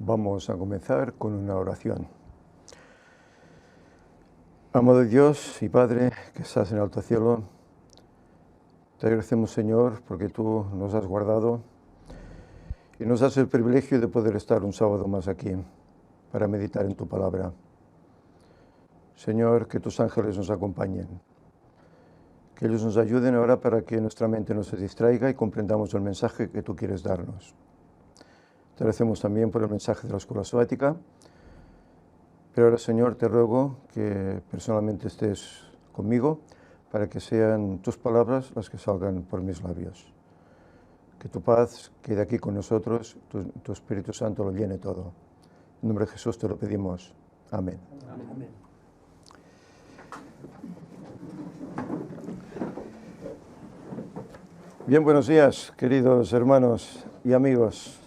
Vamos a comenzar con una oración. Amado Dios y Padre que estás en el alto cielo, te agradecemos, Señor, porque tú nos has guardado y nos das el privilegio de poder estar un sábado más aquí para meditar en tu palabra. Señor, que tus ángeles nos acompañen, que ellos nos ayuden ahora para que nuestra mente no se distraiga y comprendamos el mensaje que tú quieres darnos. Te agradecemos también por el mensaje de la escuela sabática, pero ahora, Señor, te ruego que personalmente estés conmigo para que sean tus palabras las que salgan por mis labios. Que tu paz quede aquí con nosotros, tu Espíritu Santo lo llene todo. En nombre de Jesús te lo pedimos. Amén. Amén. Bien, buenos días, queridos hermanos y amigos.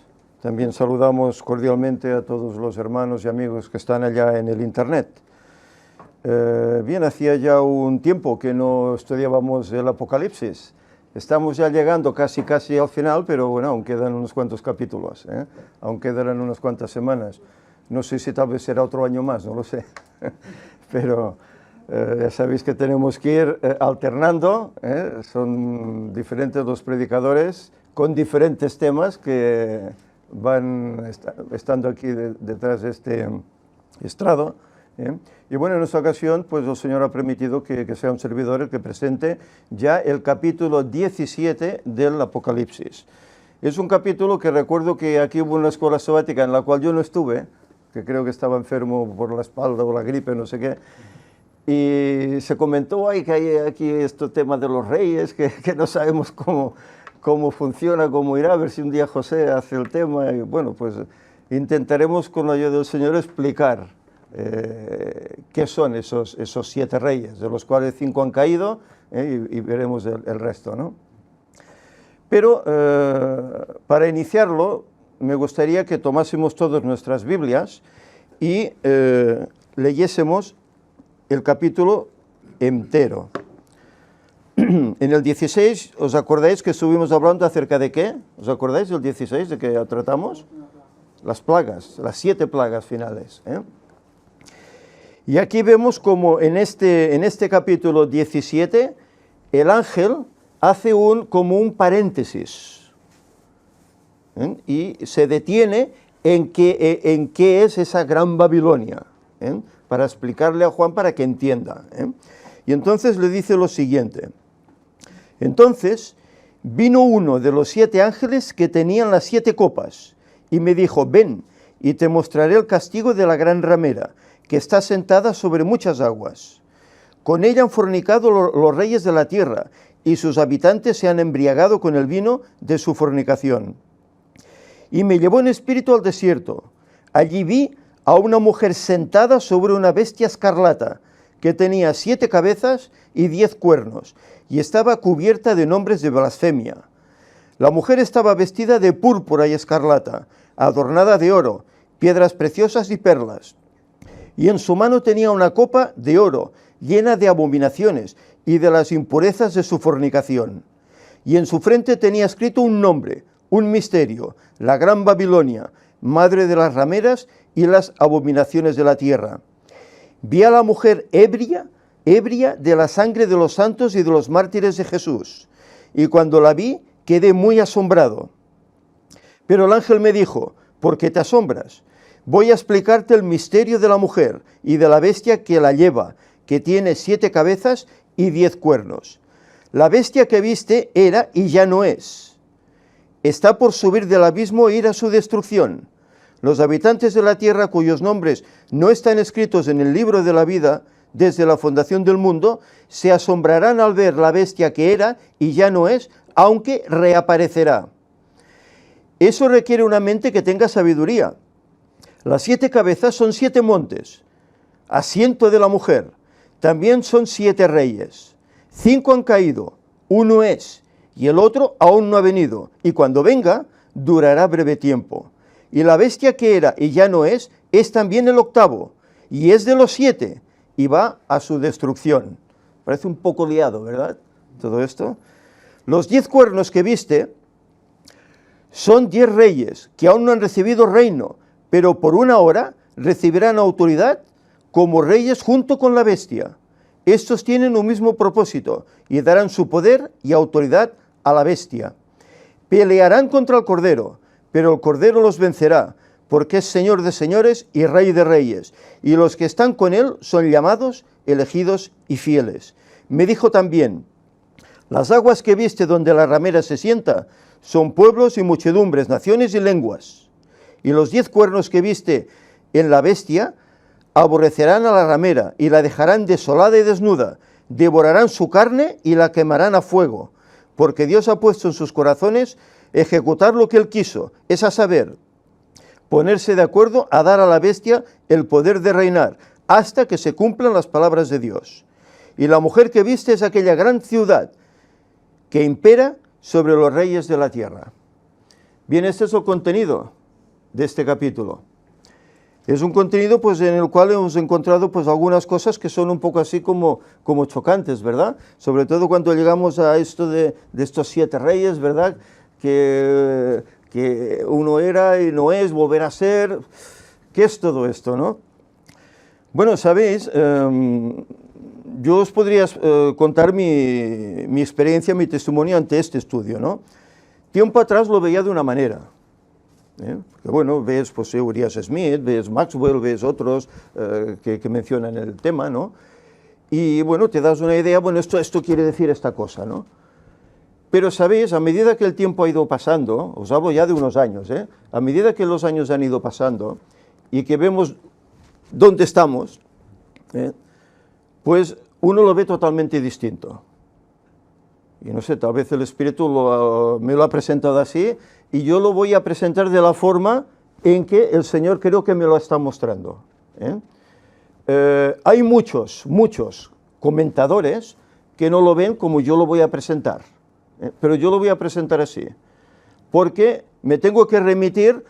También saludamos cordialmente a todos los hermanos y amigos que están allá en el Internet. Bien, hacía ya un tiempo que no estudiábamos el Apocalipsis. Estamos ya llegando casi al final, pero bueno, aún quedan unos cuantos capítulos, aún quedarán unas cuantas semanas. No sé si tal vez será otro año más, no lo sé. Pero ya sabéis que tenemos que ir alternando, son diferentes los predicadores con diferentes temas que van estando aquí detrás de este estrado. Y bueno, en esta ocasión, pues el Señor ha permitido que sea un servidor el que presente ya el capítulo 17 del Apocalipsis. Es un capítulo que recuerdo que aquí hubo una escuela sabática en la cual yo no estuve, que creo que estaba enfermo por la espalda o la gripe, no sé qué, y se comentó que hay aquí este tema de los reyes, que no sabemos cómo funciona, cómo irá, a ver si un día José hace el tema, y bueno, pues intentaremos con la ayuda del Señor explicar qué son esos 7 reyes, de los cuales 5 han caído, y veremos el resto, ¿no? Pero para iniciarlo, me gustaría que tomásemos todas nuestras Biblias y leyésemos el capítulo entero. En el 16, ¿os acordáis que estuvimos hablando acerca de qué? ¿Os acordáis del 16 de que tratamos? Las plagas, las 7 plagas finales. Y aquí vemos como en este capítulo 17, el ángel hace como un paréntesis. Y se detiene en qué es esa gran Babilonia, para explicarle a Juan para que entienda. Y entonces le dice lo siguiente. Entonces vino uno de los 7 ángeles que tenían las 7 copas y me dijo, ven y te mostraré el castigo de la gran ramera, que está sentada sobre muchas aguas. Con ella han fornicado los reyes de la tierra y sus habitantes se han embriagado con el vino de su fornicación. Y me llevó en espíritu al desierto. Allí vi a una mujer sentada sobre una bestia escarlata, que tenía 7 cabezas y 10 cuernos, y estaba cubierta de nombres de blasfemia. La mujer estaba vestida de púrpura y escarlata, adornada de oro, piedras preciosas y perlas. Y en su mano tenía una copa de oro, llena de abominaciones y de las impurezas de su fornicación. Y en su frente tenía escrito un nombre, un misterio, la gran Babilonia, madre de las rameras y las abominaciones de la tierra. Vi a la mujer ebria de la sangre de los santos y de los mártires de Jesús. Y cuando la vi, quedé muy asombrado. Pero el ángel me dijo, ¿por qué te asombras? Voy a explicarte el misterio de la mujer y de la bestia que la lleva, que tiene 7 cabezas y 10 cuernos. La bestia que viste era y ya no es. Está por subir del abismo e ir a su destrucción. Los habitantes de la tierra cuyos nombres no están escritos en el libro de la vida desde la fundación del mundo, se asombrarán al ver la bestia que era y ya no es, aunque reaparecerá. Eso requiere una mente que tenga sabiduría. Las 7 cabezas son 7 montes, asiento de la mujer. También son 7 reyes. 5 han caído, uno es, y el otro aún no ha venido, y cuando venga, durará breve tiempo. Y la bestia que era y ya no es también el 8º, y es de los 7, y va a su destrucción. Parece un poco liado, ¿verdad? Todo esto. Los 10 cuernos que viste son 10 reyes que aún no han recibido reino, pero por una hora recibirán autoridad como reyes junto con la bestia. Estos tienen un mismo propósito y darán su poder y autoridad a la bestia. Pelearán contra el Cordero, pero el Cordero los vencerá, porque es Señor de señores y Rey de reyes, y los que están con él son llamados, elegidos y fieles. Me dijo también: las aguas que viste donde la ramera se sienta son pueblos y muchedumbres, naciones y lenguas. Y los 10 cuernos que viste en la bestia aborrecerán a la ramera y la dejarán desolada y desnuda, devorarán su carne y la quemarán a fuego, porque Dios ha puesto en sus corazones ejecutar lo que él quiso, es a saber, ponerse de acuerdo a dar a la bestia el poder de reinar, hasta que se cumplan las palabras de Dios. Y la mujer que viste es aquella gran ciudad que impera sobre los reyes de la tierra. Bien, este es el contenido de este capítulo. Es un contenido pues, en el cual hemos encontrado pues, algunas cosas que son un poco así como chocantes, ¿verdad? Sobre todo cuando llegamos a esto de estos 7 reyes, ¿verdad? Que uno era y no es, volver a ser. ¿Qué es todo esto, no? Bueno, sabéis, yo os podría contar mi experiencia, mi testimonio ante este estudio, ¿no? Tiempo atrás lo veía de una manera. Porque bueno, ves pues, Urias Smith, ves Maxwell, ves otros que mencionan el tema, ¿no? Y bueno, te das una idea, bueno, esto quiere decir esta cosa, ¿no? Pero sabéis, a medida que el tiempo ha ido pasando, os hablo ya de unos años, a medida que los años han ido pasando y que vemos dónde estamos, pues uno lo ve totalmente distinto. Y no sé, tal vez el Espíritu me lo ha presentado así, y yo lo voy a presentar de la forma en que el Señor creo que me lo está mostrando. Hay muchos comentadores que no lo ven como yo lo voy a presentar, pero yo lo voy a presentar así, porque me tengo que remitir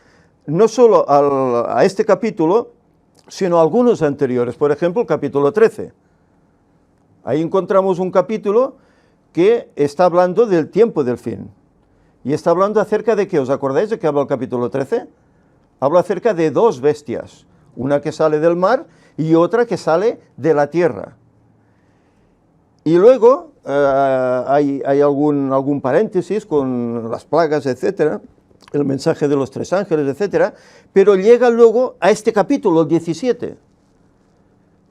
no solo a este capítulo, sino a algunos anteriores, por ejemplo, el capítulo 13. Ahí encontramos un capítulo que está hablando del tiempo del fin. Y está hablando acerca de qué, ¿os acordáis de qué habla el capítulo 13? Habla acerca de 2 bestias, una que sale del mar y otra que sale de la tierra. Y luego hay algún paréntesis con las plagas, etcétera, el mensaje de los 3 ángeles, etcétera, pero llega luego a este capítulo, el 17,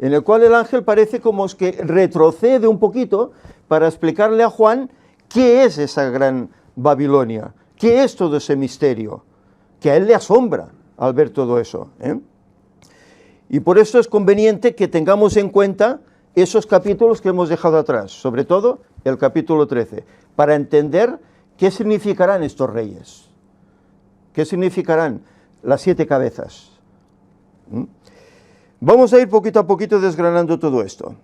en el cual el ángel parece como que retrocede un poquito para explicarle a Juan qué es esa gran Babilonia, qué es todo ese misterio, que a él le asombra al ver todo eso. Y por eso es conveniente que tengamos en cuenta esos capítulos que hemos dejado atrás, sobre todo el capítulo 13, para entender qué significarán estos reyes, qué significarán las 7 cabezas. Vamos a ir poquito a poquito desgranando todo esto.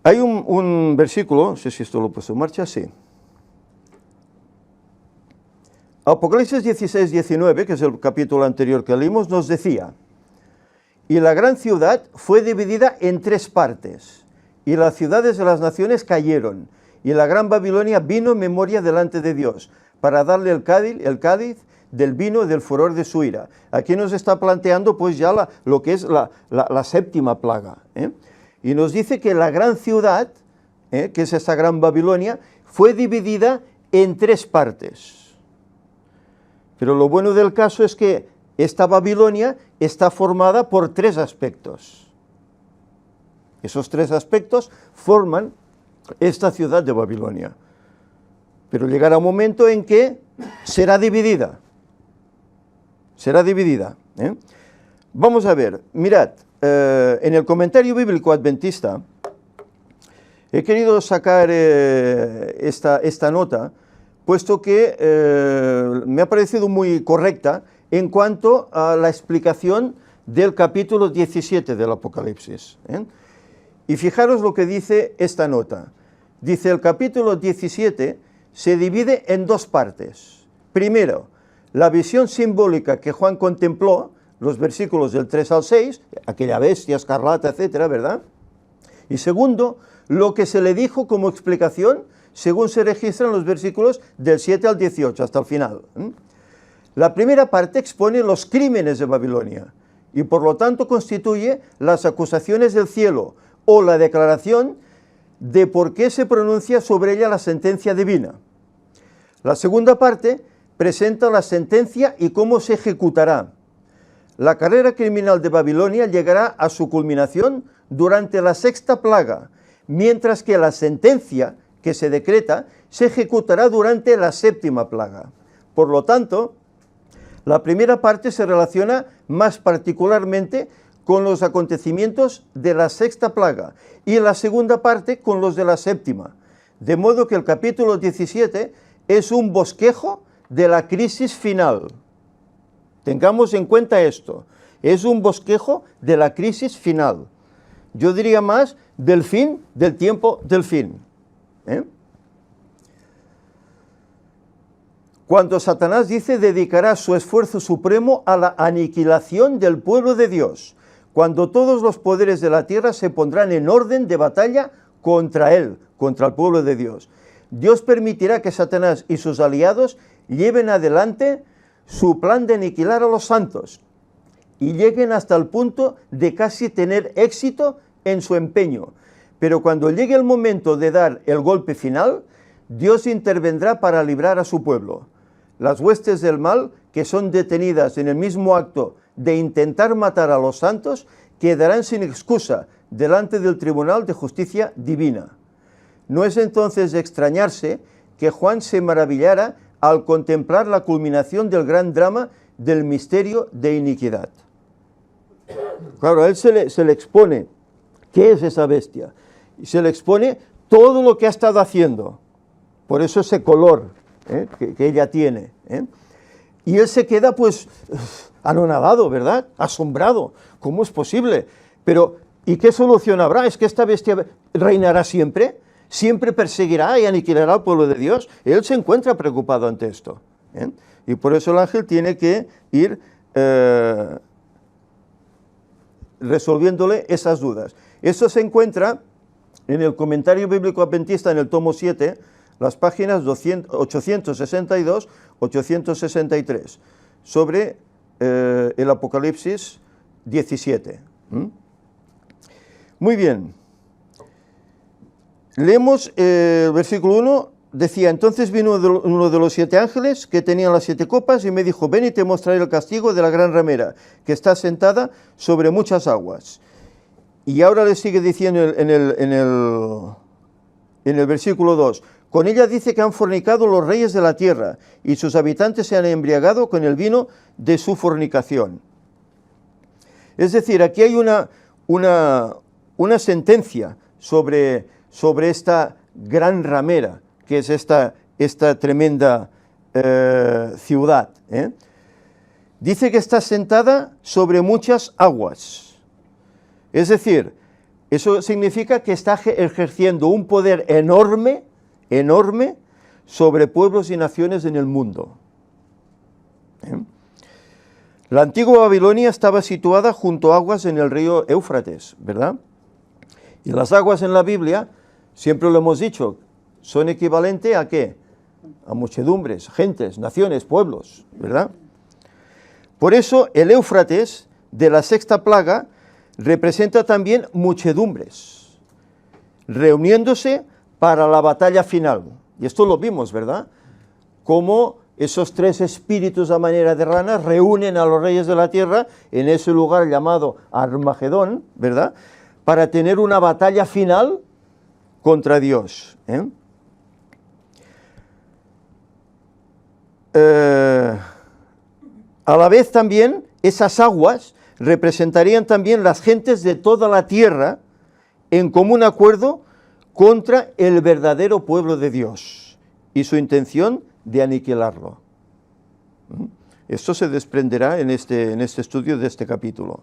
Hay un versículo, no sé si esto lo he puesto en marcha, sí. Apocalipsis 16, 19, que es el capítulo anterior que leímos, nos decía: y la gran ciudad fue dividida en 3 partes, y las ciudades de las naciones cayeron, y la gran Babilonia vino en memoria delante de Dios, para darle el cádiz del vino y del furor de su ira. Aquí nos está planteando pues ya lo que es la 7ª plaga, Y nos dice que la gran ciudad, que es esa gran Babilonia, fue dividida en 3 partes. Pero lo bueno del caso es que esta Babilonia está formada por 3 aspectos. Esos 3 aspectos forman esta ciudad de Babilonia. Pero llegará un momento en que será dividida. Será dividida. Vamos a ver, mirad. En el comentario bíblico adventista he querido sacar esta nota, puesto que me ha parecido muy correcta en cuanto a la explicación del capítulo 17 del Apocalipsis. Y fijaros lo que dice esta nota. Dice: el capítulo 17 se divide en 2 partes. Primero, la visión simbólica que Juan contempló, los versículos del 3 al 6, aquella bestia escarlata, etcétera, ¿verdad? Y segundo, lo que se le dijo como explicación, según se registran los versículos del 7 al 18, hasta el final. La primera parte expone los crímenes de Babilonia y por lo tanto constituye las acusaciones del cielo o la declaración de por qué se pronuncia sobre ella la sentencia divina. La segunda parte presenta la sentencia y cómo se ejecutará. La carrera criminal de Babilonia llegará a su culminación durante la sexta plaga, mientras que la sentencia que se decreta se ejecutará durante la séptima plaga. Por lo tanto, la primera parte se relaciona más particularmente con los acontecimientos de la sexta plaga y la segunda parte con los de la séptima, de modo que el capítulo 17 es un bosquejo de la crisis final. Tengamos en cuenta esto, es un bosquejo de la crisis final. Yo diría más del fin, del tiempo del fin. Cuando Satanás dice dedicará su esfuerzo supremo a la aniquilación del pueblo de Dios, cuando todos los poderes de la tierra se pondrán en orden de batalla contra él, contra el pueblo de Dios. Dios permitirá que Satanás y sus aliados lleven adelante su plan de aniquilar a los santos y lleguen hasta el punto de casi tener éxito en su empeño. Pero cuando llegue el momento de dar el golpe final, Dios intervendrá para librar a su pueblo. Las huestes del mal, que son detenidas en el mismo acto de intentar matar a los santos, quedarán sin excusa delante del Tribunal de Justicia Divina. No es entonces de extrañarse que Juan se maravillara al contemplar la culminación del gran drama del misterio de iniquidad. Claro, a él se le expone qué es esa bestia, y se le expone todo lo que ha estado haciendo, por eso ese color que ella tiene. Y él se queda pues anonadado, ¿verdad? Asombrado. ¿Cómo es posible? Pero, ¿y qué solución habrá? ¿Es que esta bestia reinará siempre? ¿Siempre perseguirá y aniquilará al pueblo de Dios? Él se encuentra preocupado ante esto. Y por eso el ángel tiene que ir resolviéndole esas dudas. Eso se encuentra en el Comentario Bíblico Adventista en el tomo 7, las páginas 862-863, sobre el Apocalipsis 17. Muy bien. Leemos el versículo 1, decía, entonces vino uno de los 7 ángeles que tenían las 7 copas y me dijo, ven y te mostraré el castigo de la gran ramera, que está sentada sobre muchas aguas. Y ahora le sigue diciendo en el versículo 2, con ella dice que han fornicado los reyes de la tierra y sus habitantes se han embriagado con el vino de su fornicación. Es decir, aquí hay una sentencia sobre esta gran ramera, que es esta tremenda ciudad. Dice que está sentada sobre muchas aguas. Es decir, eso significa que está ejerciendo un poder enorme sobre pueblos y naciones en el mundo. La antigua Babilonia estaba situada junto a aguas en el río Éufrates, ¿verdad? Y las aguas en la Biblia, siempre lo hemos dicho, son equivalentes ¿a qué? A muchedumbres, gentes, naciones, pueblos, ¿verdad? Por eso el Éufrates de la sexta plaga representa también muchedumbres, reuniéndose para la batalla final. Y esto lo vimos, ¿verdad? Cómo esos 3 espíritus a manera de ranas reúnen a los reyes de la tierra en ese lugar llamado Armagedón, ¿verdad? Para tener una batalla final contra Dios. A la vez también esas aguas representarían también las gentes de toda la tierra en común acuerdo contra el verdadero pueblo de Dios y su intención de aniquilarlo. Esto se desprenderá en este estudio de este capítulo.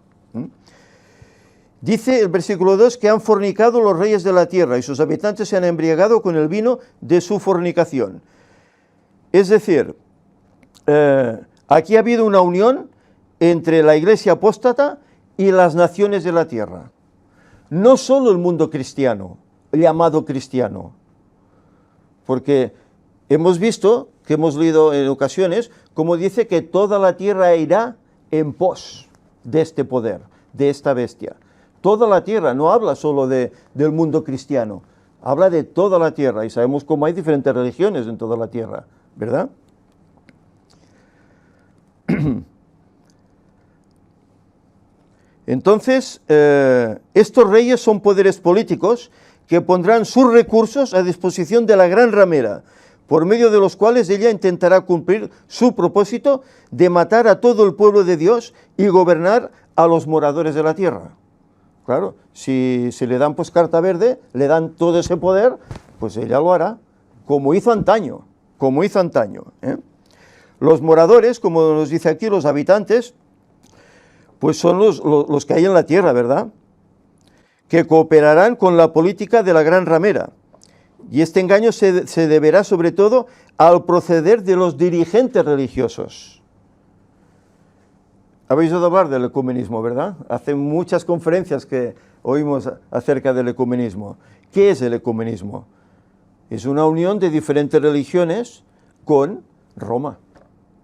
Dice el versículo 2 que han fornicado los reyes de la tierra y sus habitantes se han embriagado con el vino de su fornicación. Es decir, aquí ha habido una unión entre la iglesia apóstata y las naciones de la tierra. No solo el mundo cristiano, llamado cristiano, porque hemos visto que hemos leído en ocasiones, como dice que toda la tierra irá en pos de este poder, de esta bestia. Toda la tierra, no habla solo del mundo cristiano, habla de toda la tierra, y sabemos cómo hay diferentes religiones en toda la tierra, ¿verdad? Entonces, estos reyes son poderes políticos que pondrán sus recursos a disposición de la gran ramera, por medio de los cuales ella intentará cumplir su propósito de matar a todo el pueblo de Dios y gobernar a los moradores de la tierra. Claro, si le dan pues carta verde, le dan todo ese poder, pues ella lo hará, como hizo antaño, ¿eh? Los moradores, como nos dice aquí, los habitantes, pues son los que hay en la tierra, ¿verdad? Que cooperarán con la política de la gran ramera. Y este engaño se deberá sobre todo al proceder de los dirigentes religiosos. Habéis oído hablar del ecumenismo, ¿verdad? Hace muchas conferencias que oímos acerca del ecumenismo. ¿Qué es el ecumenismo? Es una unión de diferentes religiones con Roma,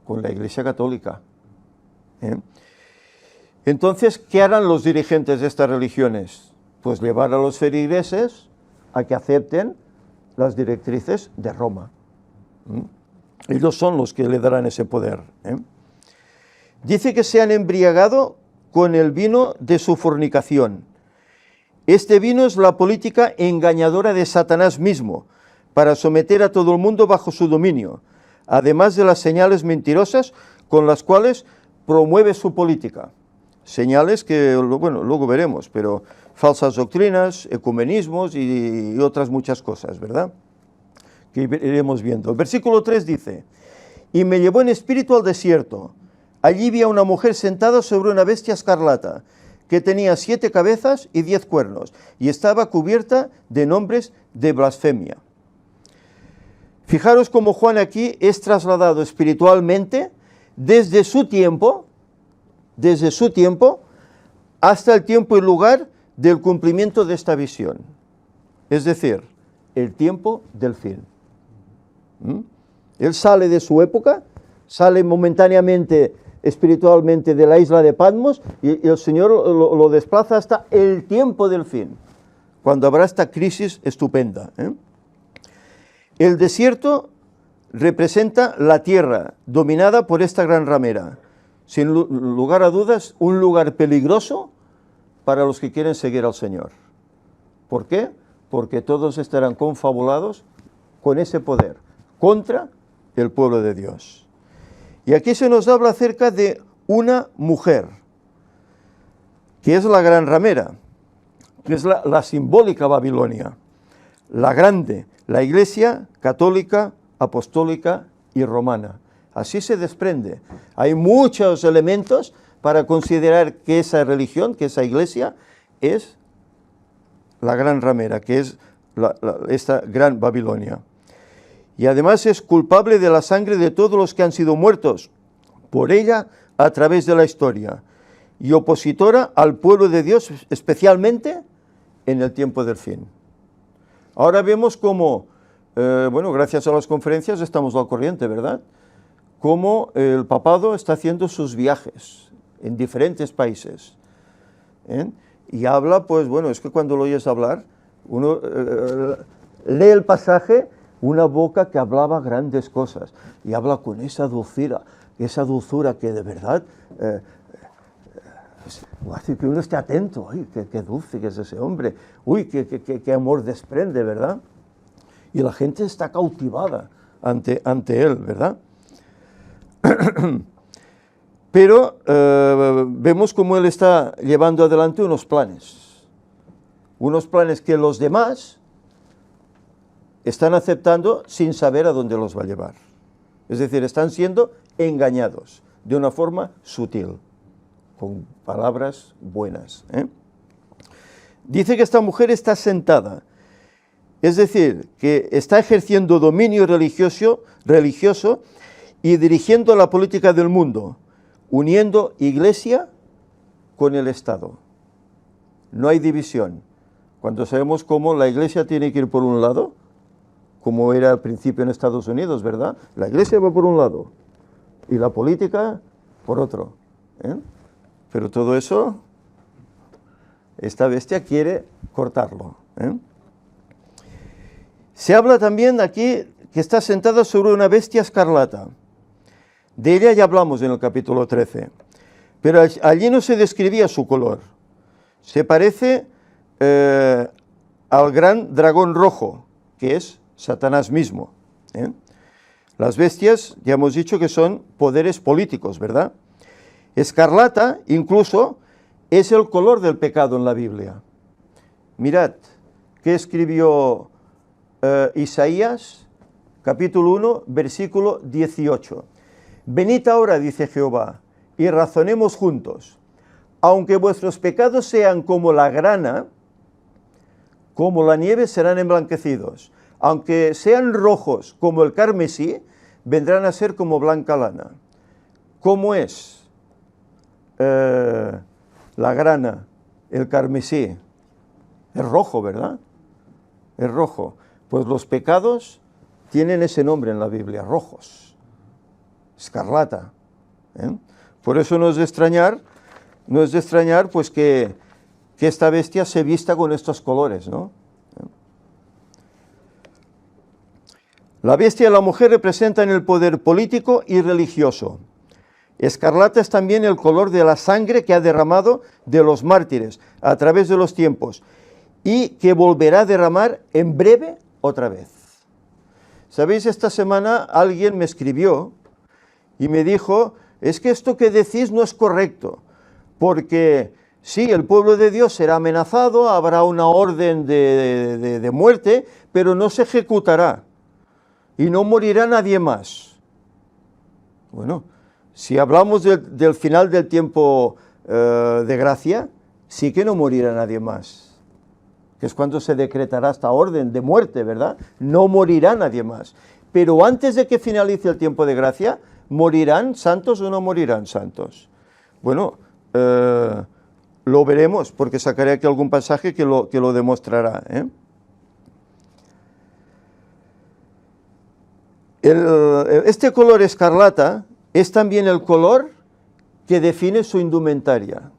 con la Iglesia Católica. Entonces, ¿qué harán los dirigentes de estas religiones? Pues llevar a los feligreses a que acepten las directrices de Roma. Ellos son los que le darán ese poder. Dice que se han embriagado con el vino de su fornicación. Este vino es la política engañadora de Satanás mismo, para someter a todo el mundo bajo su dominio, además de las señales mentirosas con las cuales promueve su política. Señales que, bueno, luego veremos, pero falsas doctrinas, ecumenismos y otras muchas cosas, ¿verdad? Que iremos viendo. El versículo 3 dice: y me llevó en espíritu al desierto. Allí vi a una mujer sentada sobre una bestia escarlata, que tenía 7 cabezas y 10 cuernos, y estaba cubierta de nombres de blasfemia. Fijaros cómo Juan aquí es trasladado espiritualmente desde su tiempo hasta el tiempo y lugar del cumplimiento de esta visión. Es decir, el tiempo del fin. Él sale de su época, sale momentáneamente, espiritualmente, de la isla de Patmos, y el Señor lo desplaza hasta el tiempo del fin, cuando habrá esta crisis estupenda. El desierto representa la tierra dominada por esta gran ramera. Sin lugar a dudas, un lugar peligroso para los que quieren seguir al Señor. ¿Por qué? Porque todos estarán confabulados con ese poder contra el pueblo de Dios. Y aquí se nos habla acerca de una mujer, que es la gran ramera, que es la simbólica Babilonia, la grande, la Iglesia católica, apostólica y romana. Así se desprende. Hay muchos elementos para considerar que esa religión, que esa iglesia, es la gran ramera, que es esta gran Babilonia. Y además es culpable de la sangre de todos los que han sido muertos por ella a través de la historia, y opositora al pueblo de Dios, especialmente en el tiempo del fin. Ahora vemos cómo, bueno, gracias a las conferencias estamos al corriente, ¿verdad? Cómo el papado está haciendo sus viajes en diferentes países. Y habla, pues bueno, es que cuando lo oyes hablar, uno lee el pasaje, una boca que hablaba grandes cosas, y habla con esa dulzura que de verdad hace que uno esté atento. ¡Ay, qué dulce que es ese hombre! ¡Uy, qué amor desprende!, ¿verdad? Y la gente está cautivada ante él, ¿verdad? Pero vemos cómo él está llevando adelante unos planes que los demás están aceptando sin saber a dónde los va a llevar. Es decir, están siendo engañados de una forma sutil, con palabras buenas. Dice que esta mujer está sentada, es decir, que está ejerciendo dominio religioso y dirigiendo la política del mundo, uniendo Iglesia con el Estado. No hay división. Cuando sabemos cómo la Iglesia tiene que ir por un lado, como era al principio en Estados Unidos, ¿verdad? La iglesia va por un lado y la política por otro, ¿eh? Pero todo eso, esta bestia quiere cortarlo, ¿eh? Se habla también aquí que está sentada sobre una bestia escarlata. De ella ya hablamos en el capítulo 13, pero allí no se describía su color. Se parece al gran dragón rojo, que es Satanás mismo, ¿eh? Las bestias, ya hemos dicho que son poderes políticos, ¿verdad? Escarlata, incluso, es el color del pecado en la Biblia. Mirad, ¿qué escribió Isaías, capítulo 1, versículo 18? Venid ahora, dice Jehová, y razonemos juntos. Aunque vuestros pecados sean como la grana, como la nieve serán emblanquecidos. Aunque sean rojos como el carmesí, vendrán a ser como blanca lana. ¿Cómo es la grana, el carmesí? Es rojo, ¿verdad? Es rojo. Pues los pecados tienen ese nombre en la Biblia, rojos, escarlata, ¿eh? Por eso no es de extrañar pues que esta bestia se vista con estos colores, ¿no? La bestia y la mujer representan el poder político y religioso. Escarlata es también el color de la sangre que ha derramado de los mártires a través de los tiempos y que volverá a derramar en breve otra vez. ¿Sabéis? Esta semana alguien me escribió y me dijo, es que esto que decís no es correcto, porque sí, el pueblo de Dios será amenazado, habrá una orden de muerte, pero no se ejecutará y no morirá nadie más. Bueno, si hablamos del final del tiempo de gracia, sí que no morirá nadie más, que es cuando se decretará esta orden de muerte, ¿verdad? No morirá nadie más. Pero antes de que finalice el tiempo de gracia, ¿morirán santos o no morirán santos? Bueno, lo veremos, porque sacaré aquí algún pasaje que lo demostrará, ¿eh? Este color escarlata es también el color que define su indumentaria.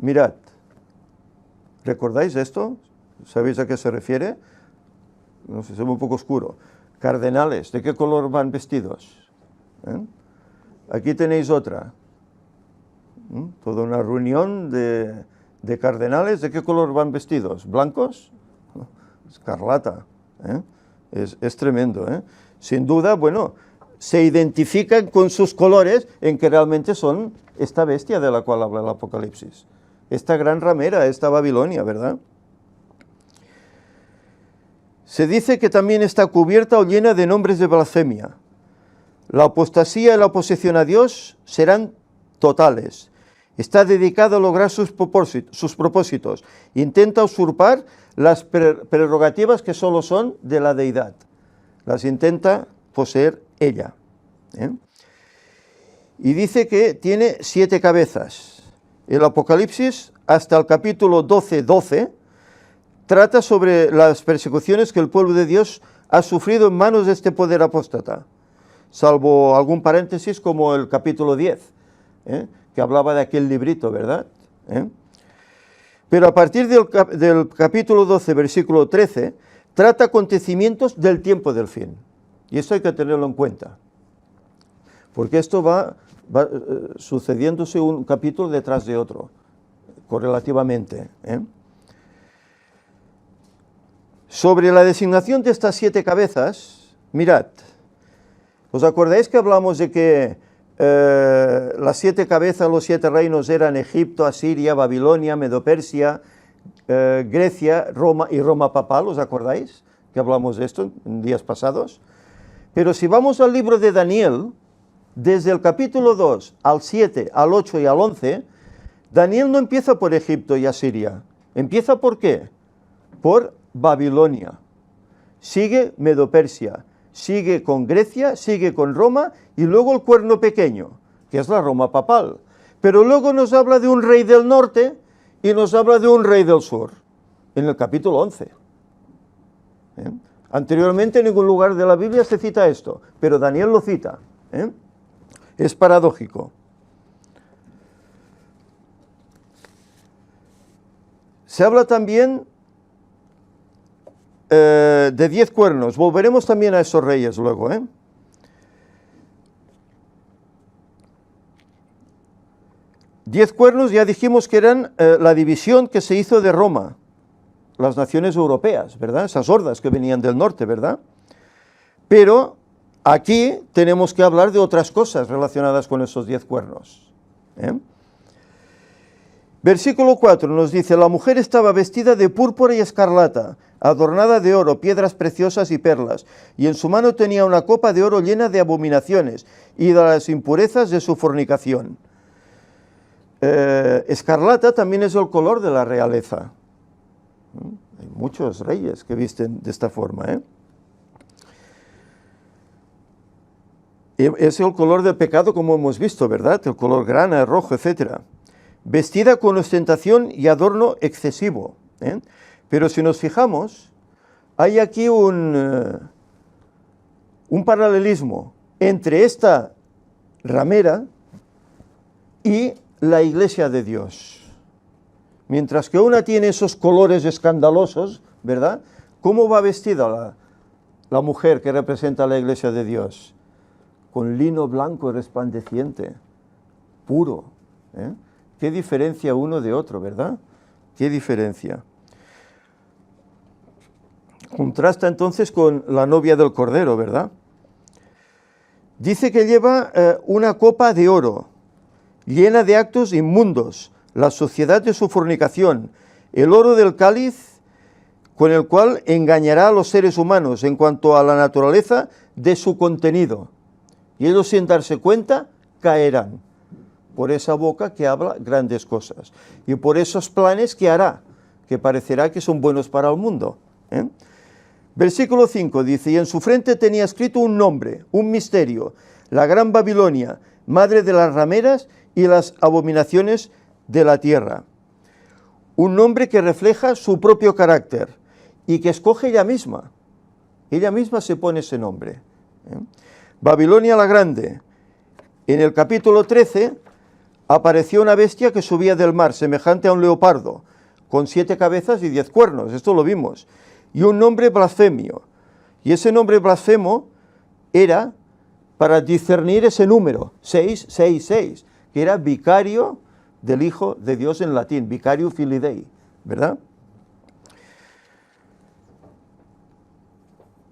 Mirad, ¿recordáis esto? ¿Sabéis a qué se refiere? No sé, se ve un poco oscuro. Cardenales, ¿de qué color van vestidos? ¿Eh? Aquí tenéis otra. Toda una reunión de cardenales, ¿de qué color van vestidos? ¿Blancos? Escarlata, ¿eh? Es tremendo, ¿eh? Sin duda, bueno, se identifican con sus colores en que realmente son esta bestia de la cual habla el Apocalipsis. Esta gran ramera, esta Babilonia, ¿verdad? Se dice que también está cubierta o llena de nombres de blasfemia. La apostasía y la oposición a Dios serán totales. Está dedicado a lograr sus propósitos. Intenta usurpar las prerrogativas que solo son de la deidad. Las intenta poseer ella, ¿eh? Y dice que tiene 7 cabezas. El Apocalipsis, hasta el capítulo 12, trata sobre las persecuciones que el pueblo de Dios ha sufrido en manos de este poder apóstata, salvo algún paréntesis como el capítulo 10, ¿eh? Que hablaba de aquel librito, ¿verdad? ¿Eh? Pero a partir del capítulo 12, versículo 13, trata acontecimientos del tiempo del fin. Y esto hay que tenerlo en cuenta, porque esto va sucediéndose un capítulo detrás de otro, correlativamente, ¿eh? Sobre la designación de estas 7 cabezas, mirad, ¿os acordáis que hablamos de que las 7 cabezas, los 7 reinos eran Egipto, Asiria, Babilonia, Medo-Persia, Grecia, Roma y Roma papal? ¿Os acordáis que hablamos de esto en días pasados? Pero si vamos al libro de Daniel, desde el capítulo 2 al 7, al 8 y al 11, Daniel no empieza por Egipto y Asiria. ¿Empieza por qué? Por Babilonia. Sigue Medo-Persia, sigue con Grecia, sigue con Roma y luego el cuerno pequeño, que es la Roma papal. Pero luego nos habla de un rey del norte y nos habla de un rey del sur, en el capítulo 11. ¿Eh? Anteriormente en ningún lugar de la Biblia se cita esto, pero Daniel lo cita. Es paradójico. Se habla también de 10 cuernos. Volveremos también a esos reyes luego. 10 cuernos ya dijimos que eran la división que se hizo de Roma, las naciones europeas, ¿verdad? Esas hordas que venían del norte, ¿verdad? Pero aquí tenemos que hablar de otras cosas relacionadas con esos 10 cuernos. Versículo 4 nos dice, la mujer estaba vestida de púrpura y escarlata, adornada de oro, piedras preciosas y perlas, y en su mano tenía una copa de oro llena de abominaciones y de las impurezas de su fornicación. Escarlata también es el color de la realeza. Hay muchos reyes que visten de esta forma. Es el color del pecado, como hemos visto, ¿verdad? El color grana, rojo, etc. Vestida con ostentación y adorno excesivo. Pero si nos fijamos, hay aquí un paralelismo entre esta ramera y la iglesia de Dios. Mientras que una tiene esos colores escandalosos, ¿verdad? ¿Cómo va vestida la mujer que representa a la iglesia de Dios? Con lino blanco resplandeciente, puro. Qué diferencia uno de otro, ¿verdad? Qué diferencia. Contrasta entonces con la novia del Cordero, ¿verdad? Dice que lleva una copa de oro, llena de actos inmundos, la suciedad de su fornicación, el oro del cáliz con el cual engañará a los seres humanos en cuanto a la naturaleza de su contenido. Y ellos, sin darse cuenta, caerán por esa boca que habla grandes cosas y por esos planes que hará, que parecerá que son buenos para el mundo. Versículo 5 dice, y en su frente tenía escrito un nombre, un misterio, la Gran Babilonia, madre de las rameras y las abominaciones de la tierra. Un nombre que refleja su propio carácter y que escoge ella misma. Ella misma se pone ese nombre. Babilonia la Grande. En el capítulo 13 apareció una bestia que subía del mar, semejante a un leopardo, con 7 cabezas y 10 cuernos. Esto lo vimos. Y un nombre blasfemio. Y ese nombre blasfemo era para discernir ese número, 666, que era vicario del Hijo de Dios en latín, vicario filii Dei, ¿verdad?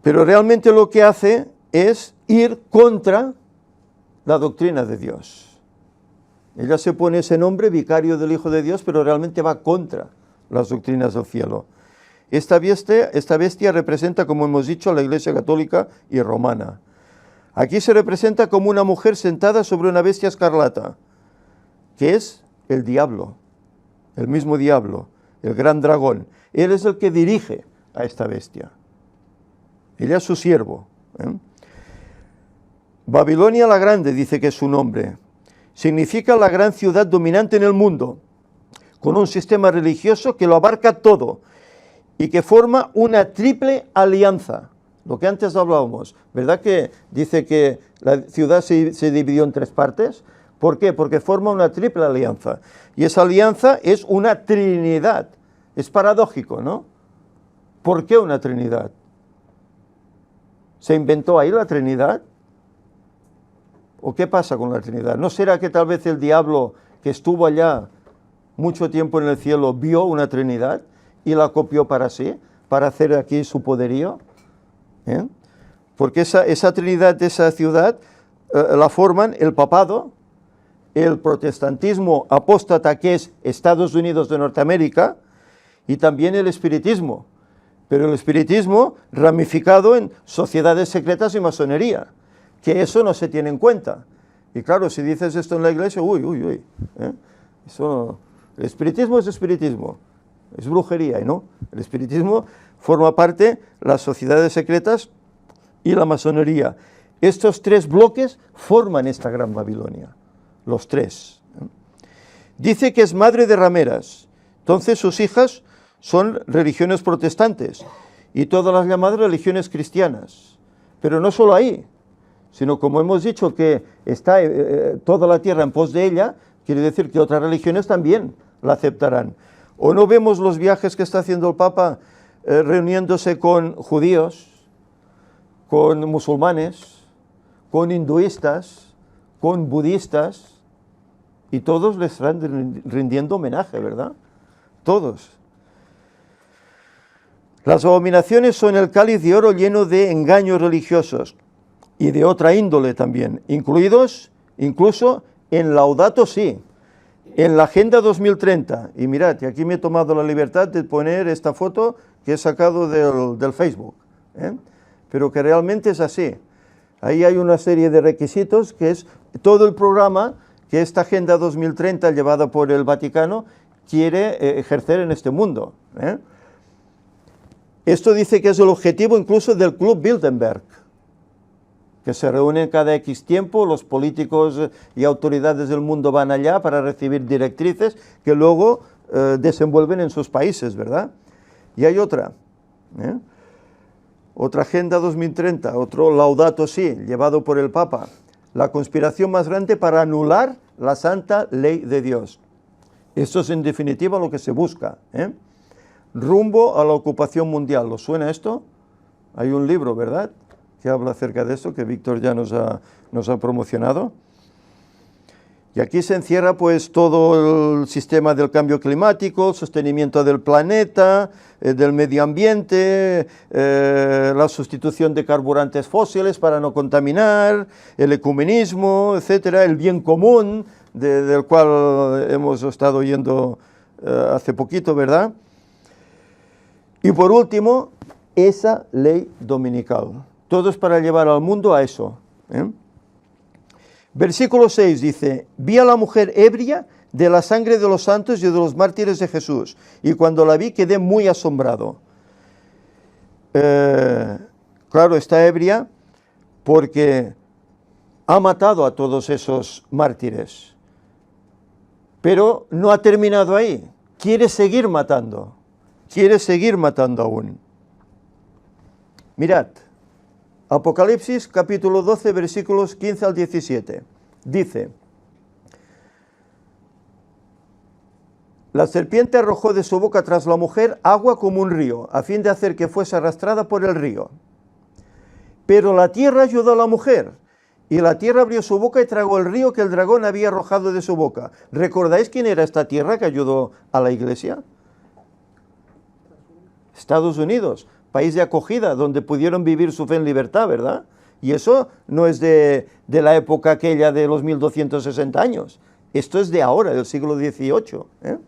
Pero realmente lo que hace es ir contra la doctrina de Dios. Ella se pone ese nombre, vicario del Hijo de Dios, pero realmente va contra las doctrinas del cielo. Esta bestia representa, como hemos dicho, a la Iglesia católica y romana. Aquí se representa como una mujer sentada sobre una bestia escarlata, que es el diablo, el mismo diablo, el gran dragón. Él es el que dirige a esta bestia. Ella es su siervo. Babilonia la Grande, dice que es su nombre. Significa la gran ciudad dominante en el mundo, con un sistema religioso que lo abarca todo y que forma una triple alianza. Lo que antes hablábamos, ¿verdad que dice que la ciudad se dividió en 3 partes? ¿Por qué? Porque forma una triple alianza. Y esa alianza es una trinidad. Es paradójico, ¿no? ¿Por qué una trinidad? ¿Se inventó ahí la Trinidad? ¿O qué pasa con la Trinidad? ¿No será que tal vez el diablo, que estuvo allá mucho tiempo en el cielo, vio una Trinidad y la copió para sí, para hacer aquí su poderío? Porque esa Trinidad de esa ciudad la forman el papado, el protestantismo apóstata, que es Estados Unidos de Norteamérica, y también el espiritismo. Pero el espiritismo ramificado en sociedades secretas y masonería, que eso no se tiene en cuenta. Y claro, si dices esto en la iglesia, eso, el espiritismo es espiritismo, es brujería, y no. El espiritismo forma parte de las sociedades secretas y la masonería. Estos 3 bloques forman esta Gran Babilonia, los 3. Dice que es madre de rameras, entonces sus hijas son religiones protestantes, y todas las llamadas religiones cristianas. Pero no solo ahí, sino como hemos dicho que está toda la tierra en pos de ella, quiere decir que otras religiones también la aceptarán. ¿O no vemos los viajes que está haciendo el Papa reuniéndose con judíos, con musulmanes, con hinduistas, con budistas, y todos les están rindiendo homenaje, ¿verdad? Todos. Las abominaciones son el cáliz de oro lleno de engaños religiosos y de otra índole también, incluidos incluso en Laudato Si, en la Agenda 2030. Y mirad, y aquí me he tomado la libertad de poner esta foto que he sacado del Facebook, pero que realmente es así. Ahí hay una serie de requisitos que es todo el programa que esta Agenda 2030 llevada por el Vaticano quiere ejercer en este mundo. Esto dice que es el objetivo incluso del Club Bilderberg, que se reúnen cada X tiempo, los políticos y autoridades del mundo van allá para recibir directrices que luego desenvuelven en sus países, ¿verdad? Y hay otra, otra Agenda 2030, otro Laudato Si, llevado por el Papa, la conspiración más grande para anular la santa ley de Dios. Esto es en definitiva lo que se busca, rumbo a la ocupación mundial. ¿Os suena esto? Hay un libro, ¿verdad?, que habla acerca de esto, que Víctor ya nos ha promocionado. Y aquí se encierra pues todo el sistema del cambio climático, el sostenimiento del planeta, del medio ambiente, la sustitución de carburantes fósiles para no contaminar, el ecumenismo, etcétera, el bien común, del cual hemos estado oyendo hace poquito, ¿verdad? Y por último, esa ley dominical. Todo es para llevar al mundo a eso. Versículo 6 dice, vi a la mujer ebria de la sangre de los santos y de los mártires de Jesús, y cuando la vi quedé muy asombrado. Claro, está ebria porque ha matado a todos esos mártires, pero no ha terminado ahí, quiere seguir matando aún. Mirad, Apocalipsis capítulo 12 versículos 15 al 17, dice, la serpiente arrojó de su boca tras la mujer agua como un río, a fin de hacer que fuese arrastrada por el río. Pero la tierra ayudó a la mujer, y la tierra abrió su boca y tragó el río que el dragón había arrojado de su boca. ¿Recordáis quién era esta tierra que ayudó a la iglesia? Estados Unidos, país de acogida, donde pudieron vivir su fe en libertad, ¿verdad? Y eso no es de la época aquella de los 1260 años. Esto es de ahora, del siglo XVIII.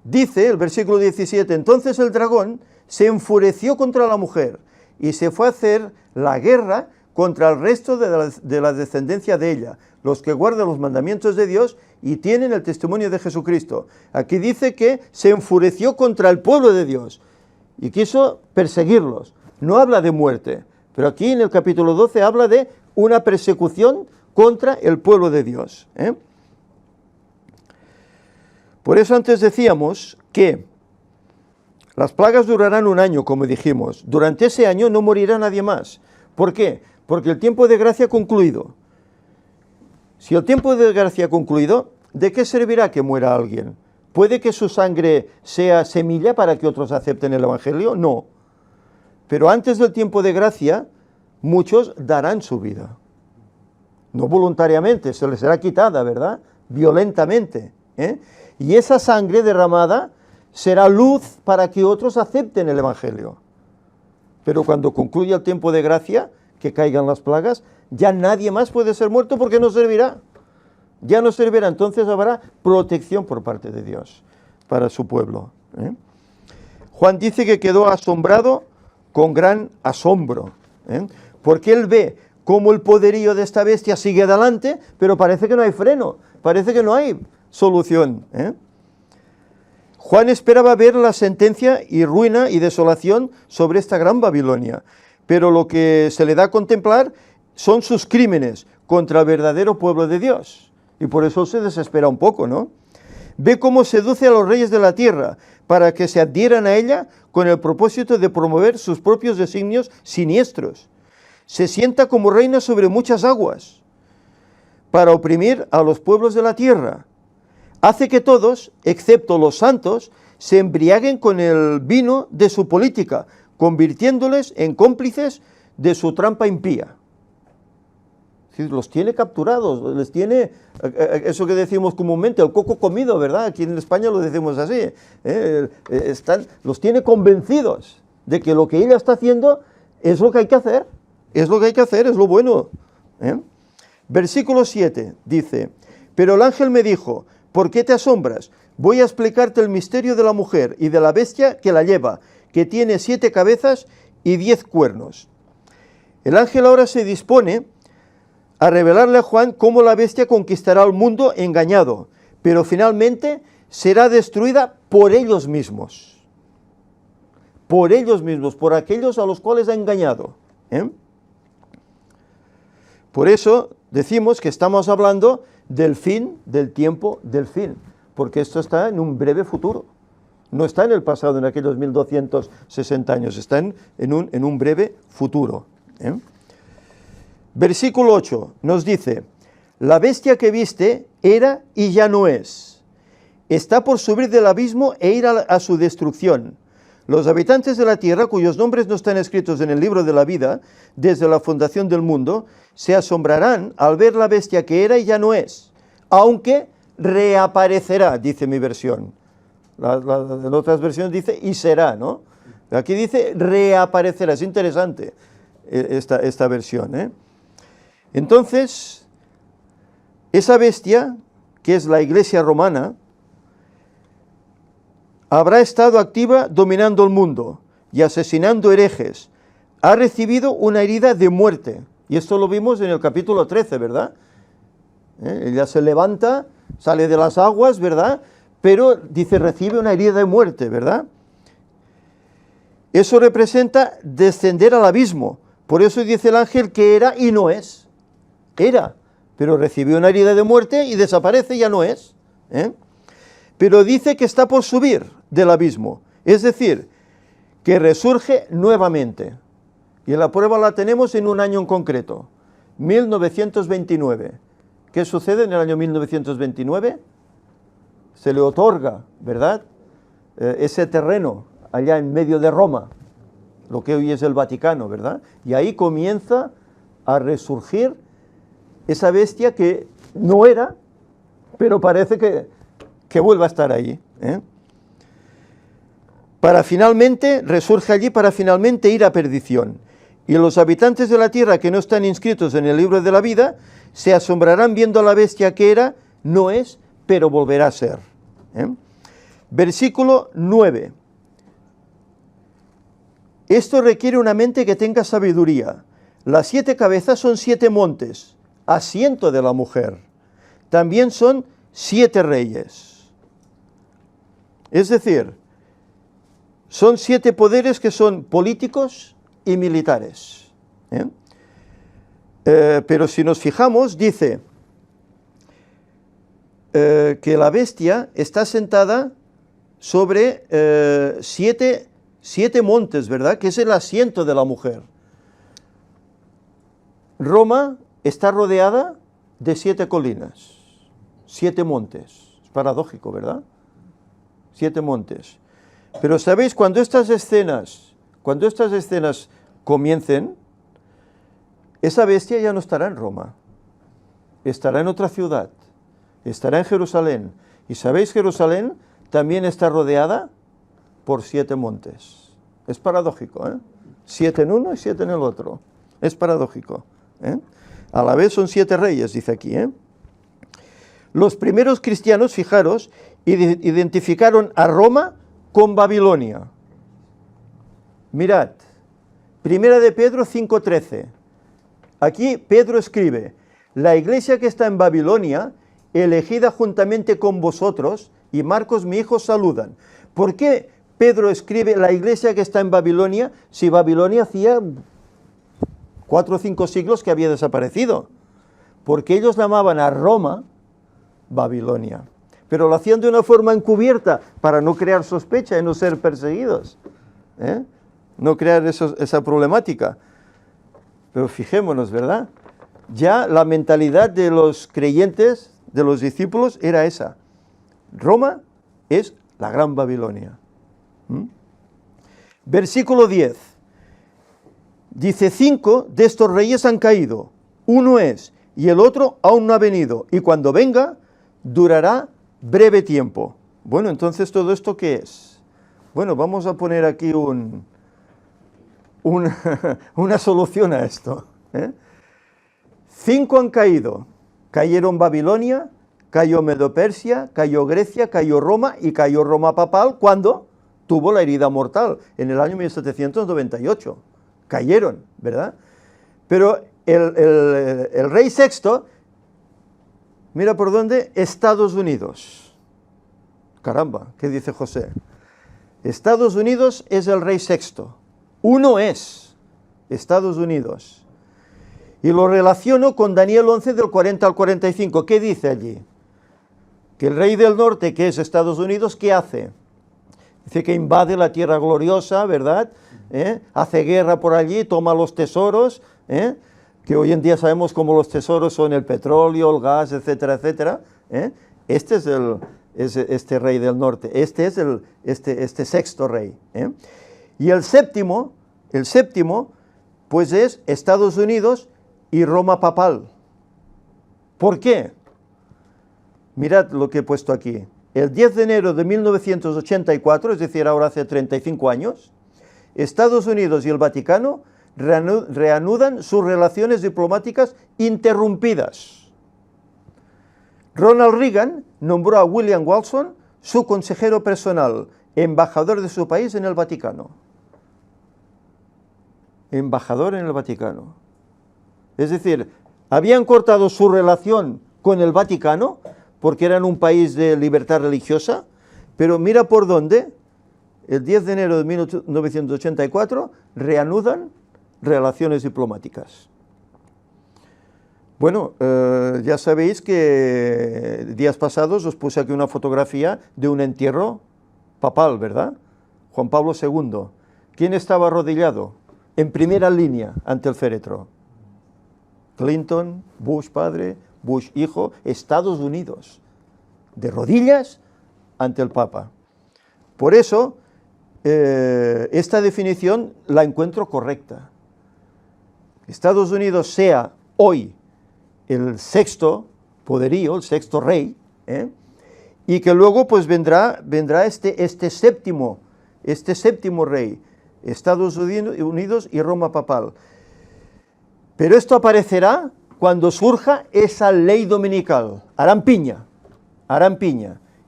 Dice el versículo 17, entonces el dragón se enfureció contra la mujer y se fue a hacer la guerra contra el resto de la descendencia de ella, los que guardan los mandamientos de Dios y tienen el testimonio de Jesucristo. Aquí dice que se enfureció contra el pueblo de Dios y quiso perseguirlos. No habla de muerte, pero aquí en el capítulo 12 habla de una persecución contra el pueblo de Dios. Por eso antes decíamos que las plagas durarán un año, como dijimos. Durante ese año no morirá nadie más. ¿Por qué? Porque el tiempo de gracia ha concluido. Si el tiempo de gracia ha concluido, ¿de qué servirá que muera alguien? ¿Puede que su sangre sea semilla para que otros acepten el Evangelio? No. Pero antes del tiempo de gracia, muchos darán su vida. No voluntariamente, se les será quitada, ¿verdad? Violentamente. Y esa sangre derramada será luz para que otros acepten el Evangelio. Pero cuando concluya el tiempo de gracia, que caigan las plagas, ya nadie más puede ser muerto porque no servirá. Ya no servirá, entonces habrá protección por parte de Dios para su pueblo. Juan dice que quedó asombrado con gran asombro, porque él ve cómo el poderío de esta bestia sigue adelante, pero parece que no hay freno, parece que no hay solución. Juan esperaba ver la sentencia y ruina y desolación sobre esta gran Babilonia, pero lo que se le da a contemplar son sus crímenes contra el verdadero pueblo de Dios, y por eso se desespera un poco, ¿no? Ve cómo seduce a los reyes de la tierra para que se adhieran a ella con el propósito de promover sus propios designios siniestros. Se sienta como reina sobre muchas aguas para oprimir a los pueblos de la tierra. Hace que todos, excepto los santos, se embriaguen con el vino de su política, convirtiéndoles en cómplices de su trampa impía. Es decir, los tiene capturados, les tiene, eso que decimos comúnmente, el coco comido, ¿verdad? Aquí en España lo decimos así. Los tiene convencidos de que lo que ella está haciendo es lo que hay que hacer, es lo que hay que hacer, es lo bueno. Versículo 7 dice, pero el ángel me dijo, ¿por qué te asombras? Voy a explicarte el misterio de la mujer y de la bestia que la lleva, que tiene 7 cabezas y 10 cuernos. El ángel ahora se dispone a revelarle a Juan cómo la bestia conquistará el mundo engañado, pero finalmente será destruida por ellos mismos, por aquellos a los cuales ha engañado. Por eso decimos que estamos hablando del fin, del tiempo del fin, porque esto está en un breve futuro, no está en el pasado, en aquellos 1260 años, está en un breve futuro. Versículo 8 nos dice, la bestia que viste era y ya no es. Está por subir del abismo e ir a su destrucción. Los habitantes de la tierra, cuyos nombres no están escritos en el libro de la vida, desde la fundación del mundo, se asombrarán al ver la bestia que era y ya no es, aunque reaparecerá, dice mi versión. En otras versiones dice y será, ¿no? Aquí dice reaparecerá, es interesante esta versión, Entonces, esa bestia, que es la iglesia romana, habrá estado activa dominando el mundo y asesinando herejes. Ha recibido una herida de muerte. Y esto lo vimos en el capítulo 13, ¿verdad? Ella se levanta, sale de las aguas, ¿verdad? Pero dice, recibe una herida de muerte, ¿verdad? Eso representa descender al abismo. Por eso dice el ángel que era y no es. Era, pero recibió una herida de muerte y desaparece, ya no es. Pero dice que está por subir del abismo, es decir, que resurge nuevamente. Y la prueba la tenemos en un año en concreto, 1929. ¿Qué sucede en el año 1929? Se le otorga, ¿verdad?, ese terreno allá en medio de Roma, lo que hoy es el Vaticano, ¿verdad? Y ahí comienza a resurgir esa bestia que no era, pero parece que vuelve a estar ahí. Resurge allí para finalmente ir a perdición. Y los habitantes de la tierra que no están inscritos en el libro de la vida se asombrarán viendo a la bestia que era, no es, pero volverá a ser. Versículo 9. Esto requiere una mente que tenga sabiduría. Las 7 cabezas son 7 montes, asiento de la mujer. También son 7 reyes. Es decir, son 7 poderes que son políticos y militares. Pero si nos fijamos, dice que la bestia está sentada sobre 7 montes, ¿verdad? Que es el asiento de la mujer. Roma está rodeada de 7 colinas, 7 montes. Es paradójico, ¿verdad? 7 montes. Pero ¿sabéis? Cuando estas escenas comiencen, esa bestia ya no estará en Roma, estará en otra ciudad, estará en Jerusalén. Y ¿sabéis? Jerusalén también está rodeada por 7 montes. Es paradójico, 7 en uno y 7 en el otro. Es paradójico. A la vez son 7 reyes, dice aquí. Los primeros cristianos, fijaros, identificaron a Roma con Babilonia. Mirad, Primera de Pedro 5:13. Aquí Pedro escribe, la iglesia que está en Babilonia, elegida juntamente con vosotros, y Marcos mi hijo saludan. ¿Por qué Pedro escribe la iglesia que está en Babilonia si Babilonia hacía 4 o 5 siglos que había desaparecido? Porque ellos llamaban a Roma Babilonia. pero lo hacían de una forma encubierta para no crear sospecha y no ser perseguidos, ¿eh? No crear esa problemática. Pero fijémonos, ¿verdad? Ya la mentalidad de los creyentes, de los discípulos, era esa. Roma es la Gran Babilonia. Versículo 10. Dice, 5 de estos reyes han caído, uno es, y el otro aún no ha venido, y cuando venga, durará breve tiempo. Bueno, entonces, ¿todo esto qué es? Bueno, vamos a poner aquí una solución a esto, ¿eh? 5 han caído. Cayeron Babilonia, cayó Medo-Persia, cayó Grecia, cayó Roma y cayó Roma papal cuando tuvo la herida mortal, en el año 1798. Cayeron, ¿verdad? Pero el rey sexto, mira por dónde, Estados Unidos. Caramba, ¿qué dice José? Estados Unidos es el rey sexto. Uno es Estados Unidos. Y lo relaciono con Daniel 11 del 40 al 45. ¿Qué dice allí? Que el rey del norte, que es Estados Unidos, ¿qué hace? Dice que invade la tierra gloriosa, ¿verdad? Hace guerra por allí, toma los tesoros, que hoy en día sabemos cómo los tesoros son el petróleo, el gas, etcétera, etcétera. Este es este rey del norte, este es este sexto rey. Y el séptimo, pues es Estados Unidos y Roma papal. ¿Por qué? Mirad lo que he puesto aquí. El 10 de enero de 1984, es decir, ahora hace 35 años, Estados Unidos y el Vaticano reanudan sus relaciones diplomáticas interrumpidas. Ronald Reagan nombró a William Wilson su consejero personal, embajador de su país en el Vaticano. Embajador en el Vaticano. Es decir, habían cortado su relación con el Vaticano porque eran un país de libertad religiosa, pero mira por dónde, el 10 de enero de 1984, reanudan relaciones diplomáticas. Bueno, ya sabéis que días pasados os puse aquí una fotografía de un entierro papal, ¿verdad? Juan Pablo II. ¿Quién estaba arrodillado en primera línea ante el féretro? Clinton, Bush padre, Bush hijo, Estados Unidos, de rodillas ante el Papa. Por eso, esta definición la encuentro correcta. Estados Unidos sea hoy el sexto poderío, el sexto rey, y que luego pues vendrá este séptimo rey, Estados Unidos y Roma papal. Pero esto aparecerá cuando surja esa ley dominical. Harán piña,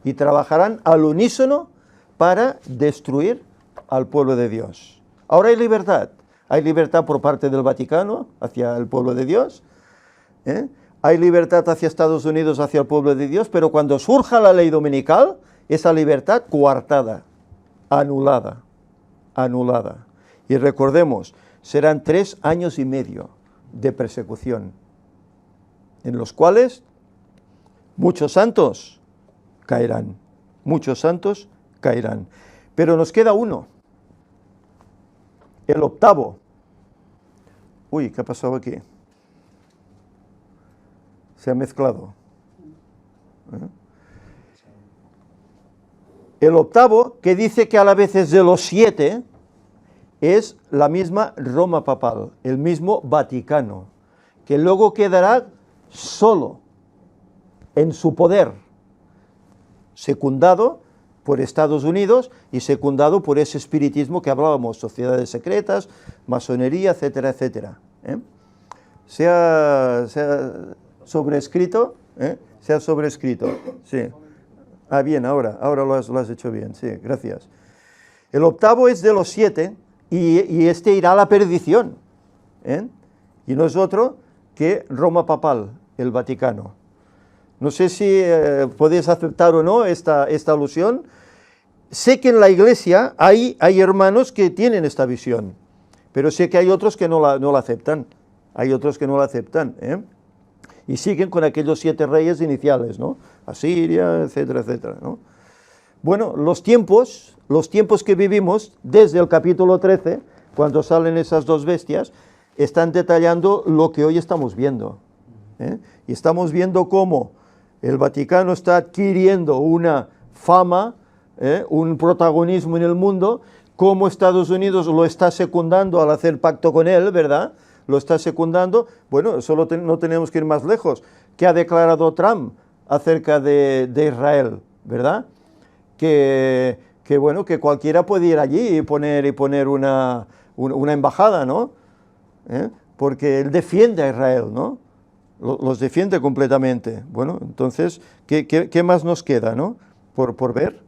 y trabajarán al unísono para destruir al pueblo de Dios. Ahora hay libertad por parte del Vaticano hacia el pueblo de Dios, hay libertad hacia Estados Unidos, hacia el pueblo de Dios, pero cuando surja la ley dominical, esa libertad coartada, anulada. Y recordemos, serán 3 años y medio de persecución, en los cuales muchos santos caerán. Pero nos queda uno, el octavo. Uy, ¿qué ha pasado aquí? Se ha mezclado. El octavo, que dice que a la vez es de los 7, es la misma Roma papal, el mismo Vaticano, que luego quedará solo en su poder, secundado por Estados Unidos y secundado por ese espiritismo que hablábamos, sociedades secretas, masonería, etcétera, etcétera. Se ha sobrescrito, sí. Ah, bien, ahora lo has hecho bien, sí, gracias. El octavo es de los 7 y este irá a la perdición, y no es otro que Roma papal, el Vaticano. No sé si podéis aceptar o no esta alusión. Sé que en la Iglesia hay hermanos que tienen esta visión, pero sé que hay otros que no la aceptan. Y siguen con aquellos 7 reyes iniciales, ¿no? Asiria, etcétera, etcétera, ¿no? Bueno, los tiempos que vivimos desde el capítulo 13, cuando salen esas 2 bestias, están detallando lo que hoy estamos viendo, ¿eh? Y estamos viendo cómo el Vaticano está adquiriendo una fama, un protagonismo en el mundo, cómo Estados Unidos lo está secundando al hacer pacto con él, ¿verdad? Lo está secundando. Bueno, solo no tenemos que ir más lejos. ¿Qué ha declarado Trump acerca de Israel, verdad? Que bueno, que cualquiera puede ir allí y poner una embajada, ¿no? Porque él defiende a Israel, ¿no? Los defiende completamente. Bueno, entonces, ¿qué más nos queda, ¿no? Por ver.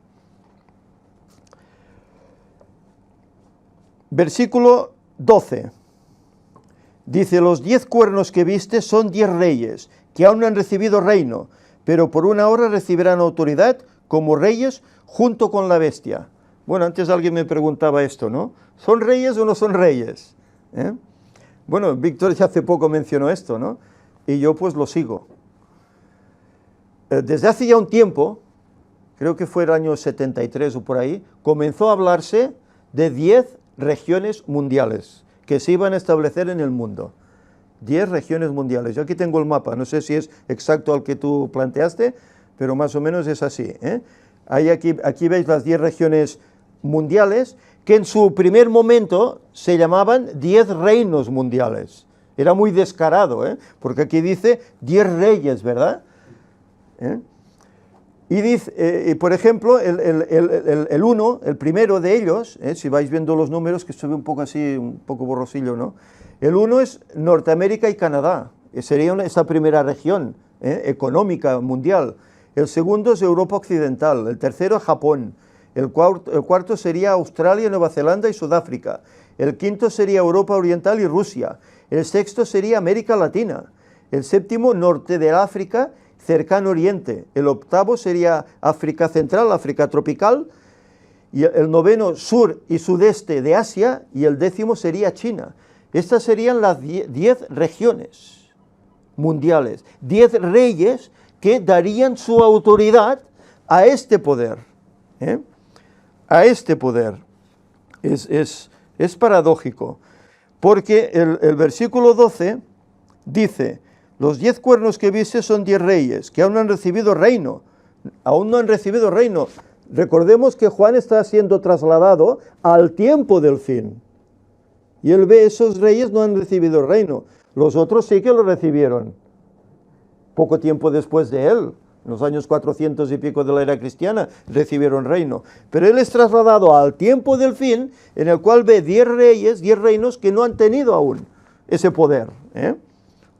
Versículo 12. Dice, los 10 cuernos que viste son 10 reyes, que aún no han recibido reino, pero por una hora recibirán autoridad como reyes junto con la bestia. Bueno, antes alguien me preguntaba esto, ¿no? ¿Son reyes o no son reyes? Bueno, Víctor ya hace poco mencionó esto, ¿no? Y yo pues lo sigo. Desde hace ya un tiempo, creo que fue el año 73 o por ahí, comenzó a hablarse de 10 regiones mundiales que se iban a establecer en el mundo. 10 regiones mundiales. Yo aquí tengo el mapa, no sé si es exacto al que tú planteaste, pero más o menos es así, ¿eh? Aquí veis las 10 regiones mundiales, que en su primer momento se llamaban 10 reinos mundiales. Era muy descarado, porque aquí dice 10 reyes, ¿verdad? Y dice, por ejemplo, el primero de ellos, si vais viendo los números, que se ve un poco así, un poco borrosillo, ¿no? El 1 es Norteamérica y Canadá, sería esa primera región económica mundial. El segundo es Europa Occidental, el tercero es Japón, el cuarto sería Australia, Nueva Zelanda y Sudáfrica, el quinto sería Europa Oriental y Rusia, el sexto sería América Latina, el séptimo Norte de África, Cercano Oriente, el octavo sería África Central, África Tropical, y el noveno Sur y Sudeste de Asia, y el décimo sería China. Estas serían las 10 regiones mundiales, 10 reyes que darían su autoridad a este poder, a este poder. Es paradójico, porque el versículo 12 dice, los 10 cuernos que viste son 10 reyes, que aún no han recibido reino, aún no han recibido reino. Recordemos que Juan está siendo trasladado al tiempo del fin, y él ve esos reyes no han recibido reino, los otros sí que lo recibieron, poco tiempo después de él, en los años 400 y pico de la era cristiana, recibieron reino. Pero él es trasladado al tiempo del fin, en el cual ve 10 reyes, 10 reinos que no han tenido aún ese poder.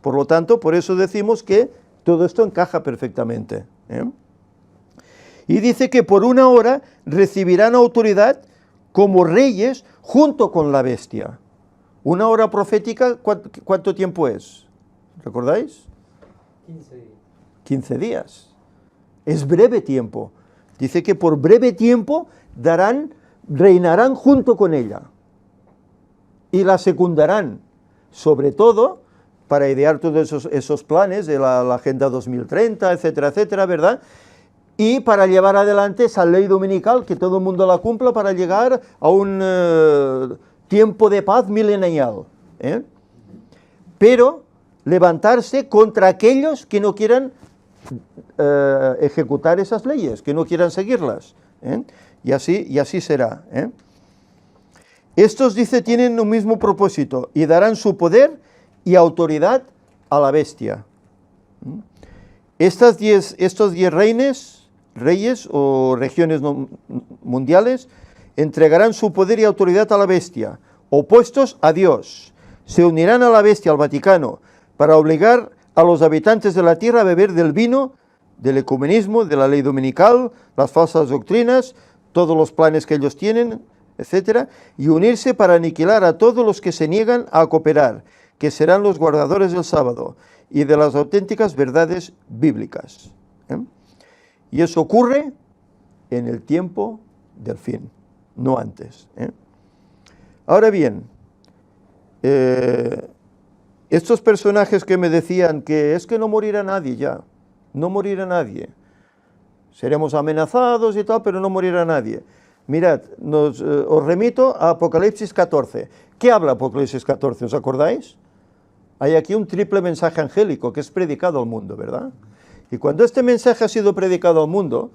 Por lo tanto, por eso decimos que todo esto encaja perfectamente. Y dice que por una hora recibirán autoridad como reyes junto con la bestia. Una hora profética, ¿cuánto tiempo es? ¿Recordáis? 15 días. 15 días. Es breve tiempo. Dice que por breve tiempo reinarán junto con ella. Y la secundarán, sobre todo para idear todos esos planes de la Agenda 2030, etcétera, etcétera, ¿verdad? Y para llevar adelante esa ley dominical, que todo el mundo la cumpla para llegar a un tiempo de paz milenial. Pero levantarse contra aquellos que no quieran ejecutar esas leyes, que no quieran seguirlas. Y así será. Estos, dice, tienen un mismo propósito y darán su poder y autoridad a la bestia. Estos 10 reyes o regiones mundiales entregarán su poder y autoridad a la bestia, opuestos a Dios. Se unirán a la bestia, al Vaticano, para obligar a los habitantes de la tierra a beber del vino, del ecumenismo, de la ley dominical, las falsas doctrinas, todos los planes que ellos tienen, etcétera, y unirse para aniquilar a todos los que se niegan a cooperar, que serán los guardadores del sábado y de las auténticas verdades bíblicas. Y eso ocurre en el tiempo del fin, no antes. Ahora bien, estos personajes que me decían que es que no morirá nadie ya, no morirá nadie, seremos amenazados y tal, pero no morirá nadie. Mirad, os remito a Apocalipsis 14. ¿Qué habla Apocalipsis 14? ¿Os acordáis? Hay aquí un triple mensaje angélico que es predicado al mundo, ¿verdad? Y cuando este mensaje ha sido predicado al mundo,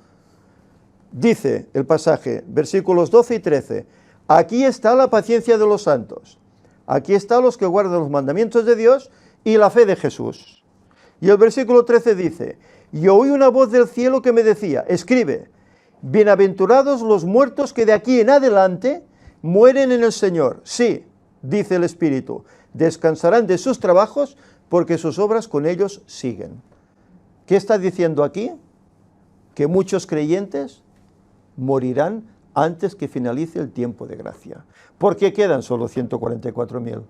dice el pasaje, versículos 12 y 13, aquí está la paciencia de los santos, aquí están los que guardan los mandamientos de Dios y la fe de Jesús. Y el versículo 13 dice, y oí una voz del cielo que me decía, escribe, bienaventurados los muertos que de aquí en adelante mueren en el Señor. Sí, dice el Espíritu, descansarán de sus trabajos porque sus obras con ellos siguen. ¿Qué está diciendo aquí? Que muchos creyentes morirán antes que finalice el tiempo de gracia. ¿Por qué quedan solo 144.000?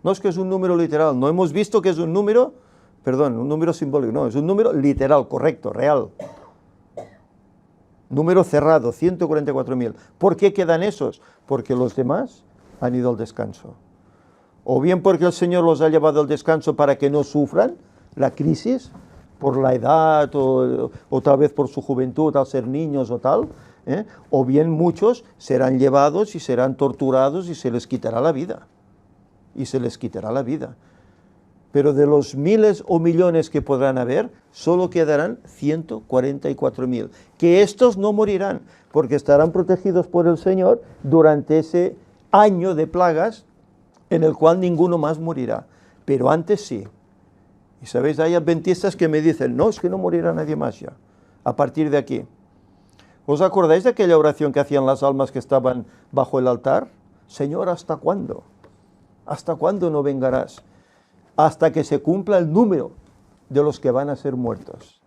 No es que es un número literal, no hemos visto que es un número, un número simbólico, no, es un número literal, correcto, real. Número cerrado, 144.000. ¿Por qué quedan esos? Porque los demás han ido al descanso. O bien porque el Señor los ha llevado al descanso para que no sufran la crisis, por la edad o tal vez por su juventud, al ser niños o tal, o bien muchos serán llevados y serán torturados y se les quitará la vida. Y se les quitará la vida. Pero de los miles o millones que podrán haber, solo quedarán 144.000, que estos no morirán, porque estarán protegidos por el Señor durante ese año de plagas, en el cual ninguno más morirá, pero antes sí. Y sabéis, hay adventistas que me dicen, no, es que no morirá nadie más ya, a partir de aquí. ¿Os acordáis de aquella oración que hacían las almas que estaban bajo el altar? Señor, ¿hasta cuándo? ¿Hasta cuándo no vengarás? Hasta que se cumpla el número de los que van a ser muertos.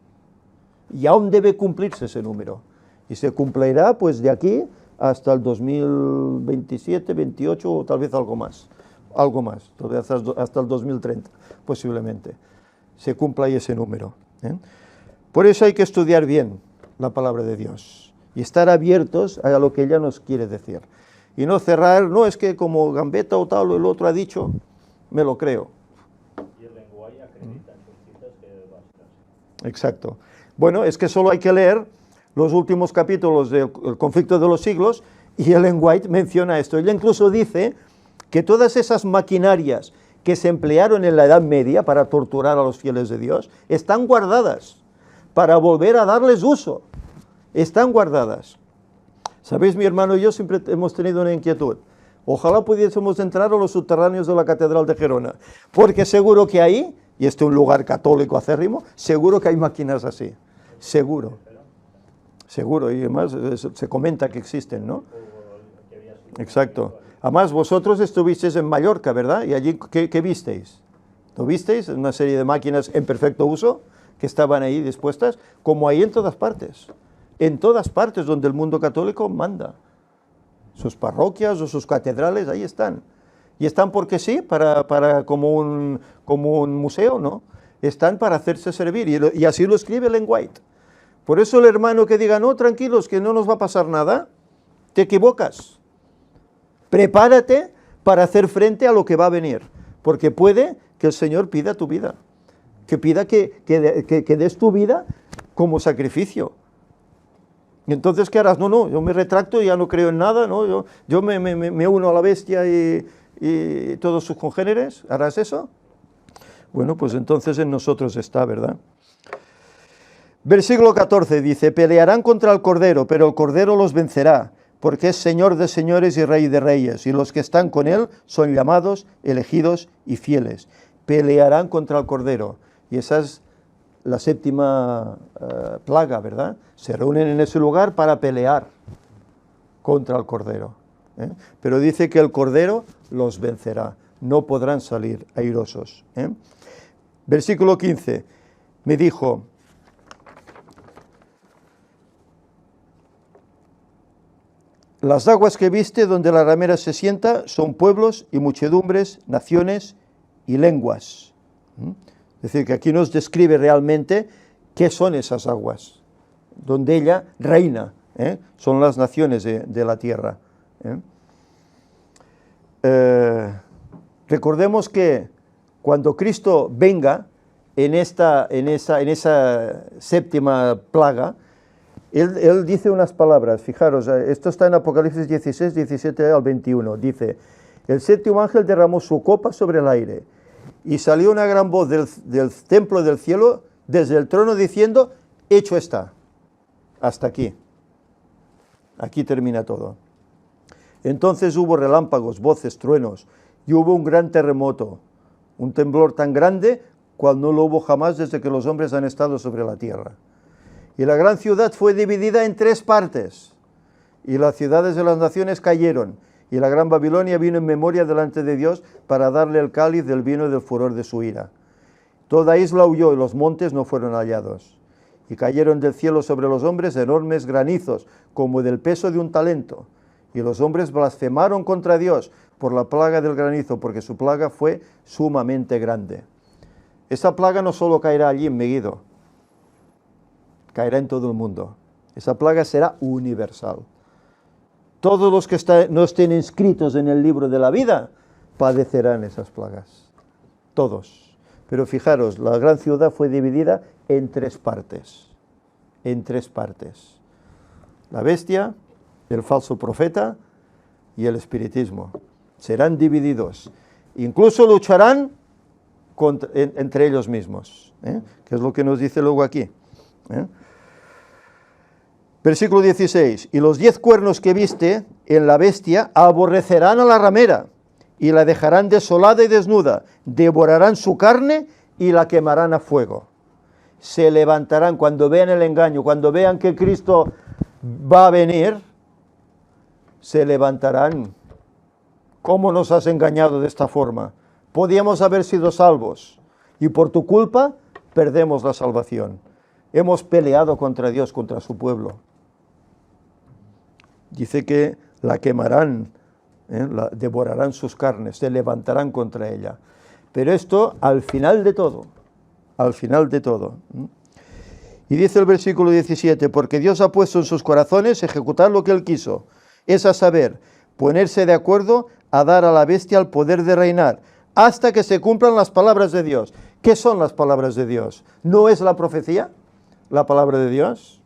Y aún debe cumplirse ese número. Y se cumplirá pues de aquí hasta el 2027, 28 o tal vez algo más, hasta el 2030 posiblemente. Se cumpla ahí ese número. Por eso hay que estudiar bien la palabra de Dios y estar abiertos a lo que ella nos quiere decir. Y no cerrar, no es que como Gambetta o tal o el otro ha dicho, me lo creo. Exacto. Bueno, es que solo hay que leer los últimos capítulos del conflicto de los siglos y Ellen White menciona esto. Ella incluso dice que todas esas maquinarias que se emplearon en la Edad Media para torturar a los fieles de Dios están guardadas para volver a darles uso. Están guardadas. ¿Sabéis, mi hermano y yo siempre hemos tenido una inquietud? Ojalá pudiésemos entrar a los subterráneos de la Catedral de Gerona, porque seguro que ahí, y este es un lugar católico acérrimo, seguro que hay máquinas así, seguro, y además se comenta que existen, ¿no? Exacto. Además, vosotros estuvisteis en Mallorca, ¿verdad? Y allí, ¿qué visteis? ¿Lo visteis? Una serie de máquinas en perfecto uso, que estaban ahí dispuestas, como hay en todas partes donde el mundo católico manda. Sus parroquias o sus catedrales, ahí están. Y están porque sí, como un museo, ¿no? Están para hacerse servir, y así lo escribe Ellen White. Por eso el hermano que diga, no, tranquilos, que no nos va a pasar nada, te equivocas. Prepárate para hacer frente a lo que va a venir, porque puede que el Señor pida tu vida, que pida que des tu vida como sacrificio. Y entonces, ¿qué harás? No, yo me retracto y ya no creo en nada, ¿no? Yo me uno a la bestia y todos sus congéneres. ¿Harás eso? Bueno, pues entonces en nosotros está, ¿verdad? Versículo 14 dice, pelearán contra el Cordero, pero el Cordero los vencerá, porque es Señor de señores y Rey de reyes, y los que están con Él son llamados, elegidos y fieles. Pelearán contra el Cordero. Y esa es la séptima plaga, ¿verdad? Se reúnen en ese lugar para pelear contra el Cordero. Pero dice que el Cordero los vencerá, no podrán salir airosos. Versículo 15, me dijo, las aguas que viste donde la ramera se sienta son pueblos y muchedumbres, naciones y lenguas. Es decir, que aquí nos describe realmente qué son esas aguas, donde ella reina, son las naciones de la tierra. Recordemos que cuando Cristo venga en esa séptima plaga, él dice unas palabras, fijaros, esto está en Apocalipsis 16, 17 al 21, dice, el séptimo ángel derramó su copa sobre el aire, y salió una gran voz del templo del cielo, desde el trono, diciendo, hecho está, hasta aquí. Aquí termina todo. Entonces hubo relámpagos, voces, truenos, y hubo un gran terremoto, un temblor tan grande cual no lo hubo jamás desde que los hombres han estado sobre la tierra. Y la gran ciudad fue dividida en 3 partes, y las ciudades de las naciones cayeron, y la gran Babilonia vino en memoria delante de Dios para darle el cáliz del vino y del furor de su ira. Toda isla huyó y los montes no fueron hallados. Y cayeron del cielo sobre los hombres enormes granizos, como del peso de un talento. Y los hombres blasfemaron contra Dios por la plaga del granizo, porque su plaga fue sumamente grande. Esa plaga no solo caerá allí en Megiddo, caerá en todo el mundo. Esa plaga será universal. Todos los que no estén inscritos en el libro de la vida padecerán esas plagas. Todos. Pero fijaros, la gran ciudad fue dividida en 3 partes. En 3 partes. La bestia, el falso profeta y el espiritismo. Serán divididos. Incluso lucharán entre ellos mismos. Que es lo que nos dice luego aquí. Versículo 16. Y los 10 cuernos que viste en la bestia aborrecerán a la ramera y la dejarán desolada y desnuda. Devorarán su carne y la quemarán a fuego. Se levantarán cuando vean el engaño, cuando vean que Cristo va a venir, se levantarán. ¿Cómo nos has engañado de esta forma? Podíamos haber sido salvos y por tu culpa perdemos la salvación. Hemos peleado contra Dios, contra su pueblo. Dice que la quemarán, devorarán sus carnes, se levantarán contra ella. Pero esto al final de todo, al final de todo. Y dice el versículo 17, porque Dios ha puesto en sus corazones ejecutar lo que Él quiso, es a saber, ponerse de acuerdo a dar a la bestia el poder de reinar, hasta que se cumplan las palabras de Dios. ¿Qué son las palabras de Dios? ¿No es la profecía la palabra de Dios?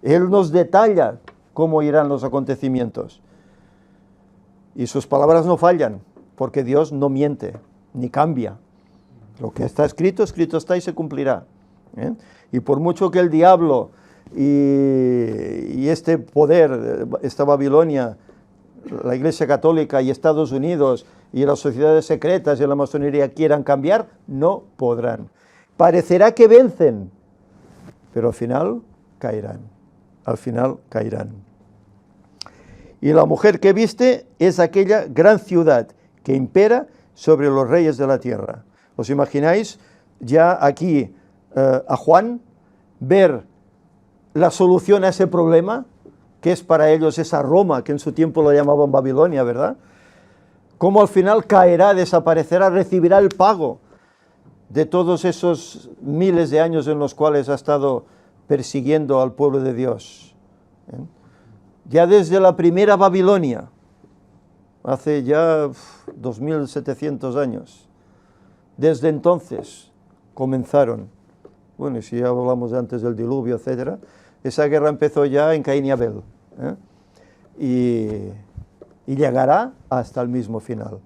Él nos detalla cómo irán los acontecimientos. Y sus palabras no fallan, porque Dios no miente, ni cambia. Lo que está escrito, escrito está y se cumplirá. Y por mucho que el diablo y este poder, esta Babilonia, la Iglesia Católica y Estados Unidos y las sociedades secretas y la masonería quieran cambiar, no podrán. Parecerá que vencen, pero al final caerán. Al final caerán. Y la mujer que viste es aquella gran ciudad que impera sobre los reyes de la tierra. ¿Os imagináis ya aquí a Juan ver la solución a ese problema, que es para ellos esa Roma, que en su tiempo lo llamaban Babilonia, ¿verdad? Cómo al final caerá, desaparecerá, recibirá el pago de todos esos miles de años en los cuales ha estado persiguiendo al pueblo de Dios. Ya desde la primera Babilonia, hace ya 2700 años, desde entonces comenzaron. Bueno, y si ya hablamos antes del diluvio, etcétera, esa guerra empezó ya en Caín y Abel, y llegará hasta el mismo final.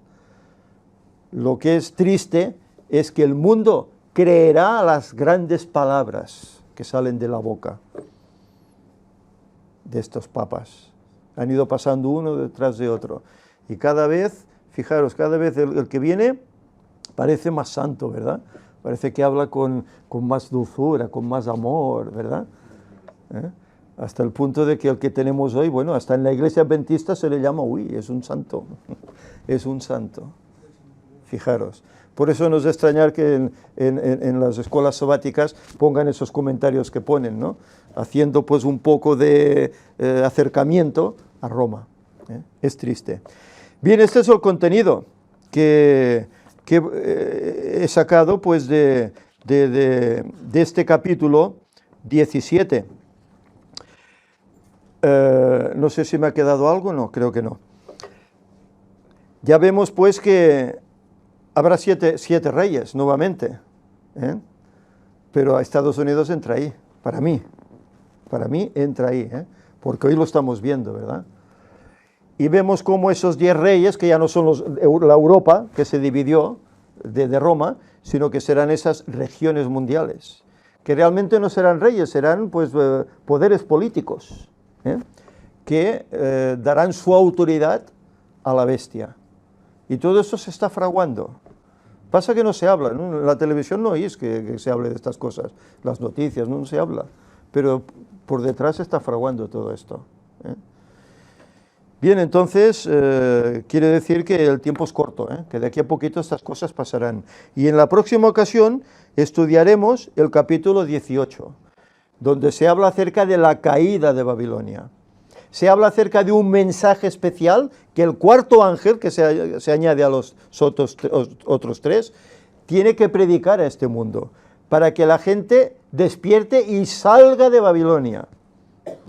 Lo que es triste es que el mundo creerá las grandes palabras que salen de la boca de estos papas. Han ido pasando uno detrás de otro. Y cada vez, fijaros, cada vez el que viene parece más santo, ¿verdad? Parece que habla con más dulzura, con más amor, ¿verdad? Hasta el punto de que el que tenemos hoy, bueno, hasta en la iglesia adventista se le llama, uy, es un santo. Es un santo. Fijaros. Por eso no es de extrañar que en las escuelas sabáticas pongan esos comentarios que ponen, ¿no? Haciendo pues un poco de acercamiento a Roma. Es triste. Bien, este es el contenido que he sacado pues de este capítulo 17. No sé si me ha quedado algo, no, creo que no. Ya vemos pues que habrá siete reyes nuevamente, ¿eh? Pero a Estados Unidos entra ahí, para mí entra ahí, ¿eh? Porque hoy lo estamos viendo, ¿verdad? Y vemos cómo esos 10 reyes, que ya no son la Europa que se dividió de Roma, sino que serán esas regiones mundiales, que realmente no serán reyes, serán pues poderes políticos, ¿eh? Que darán su autoridad a la bestia. Y todo eso se está fraguando. Pasa que no se habla, ¿no? En la televisión no oís que se hable de estas cosas, las noticias, no se habla, pero por detrás se está fraguando todo esto, ¿eh? Bien, entonces, quiere decir que el tiempo es corto, ¿eh? Que de aquí a poquito estas cosas pasarán. Y en la próxima ocasión estudiaremos el capítulo 18, donde se habla acerca de la caída de Babilonia. Se habla acerca de un mensaje especial que el cuarto ángel, que se añade a los otros 3, tiene que predicar a este mundo, para que la gente despierte y salga de Babilonia,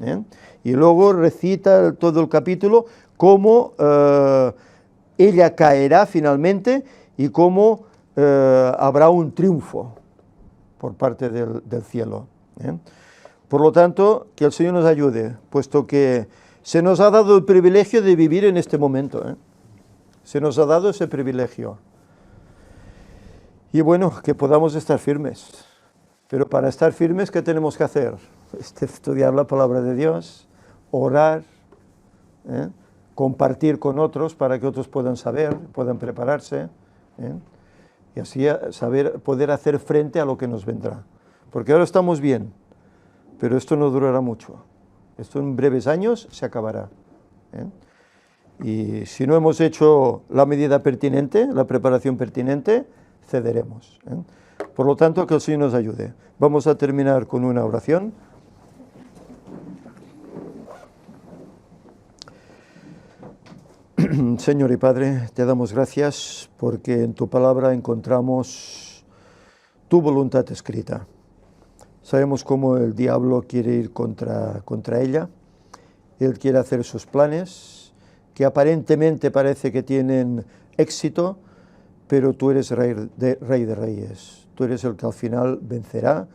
¿eh? Y luego recita todo el capítulo cómo ella caerá finalmente y cómo habrá un triunfo por parte del cielo, ¿eh? Por lo tanto, que el Señor nos ayude, puesto que se nos ha dado el privilegio de vivir en este momento, ¿eh? Se nos ha dado ese privilegio. Y bueno, que podamos estar firmes. Pero para estar firmes, ¿qué tenemos que hacer? Estudiar la palabra de Dios, orar, ¿eh? Compartir con otros para que otros puedan saber, puedan prepararse, ¿eh? Y así poder hacer frente a lo que nos vendrá. Porque ahora estamos bien, pero esto no durará mucho. Esto en breves años se acabará, ¿eh? Y si no hemos hecho la medida pertinente, la preparación pertinente, cederemos, ¿eh? Por lo tanto, que el Señor nos ayude. Vamos a terminar con una oración. Señor y Padre, te damos gracias porque en tu palabra encontramos tu voluntad escrita. Sabemos cómo el diablo quiere ir contra ella. Él quiere hacer sus planes, que aparentemente parece que tienen éxito, pero tú eres Rey de Reyes. Tú eres el que al final vencerá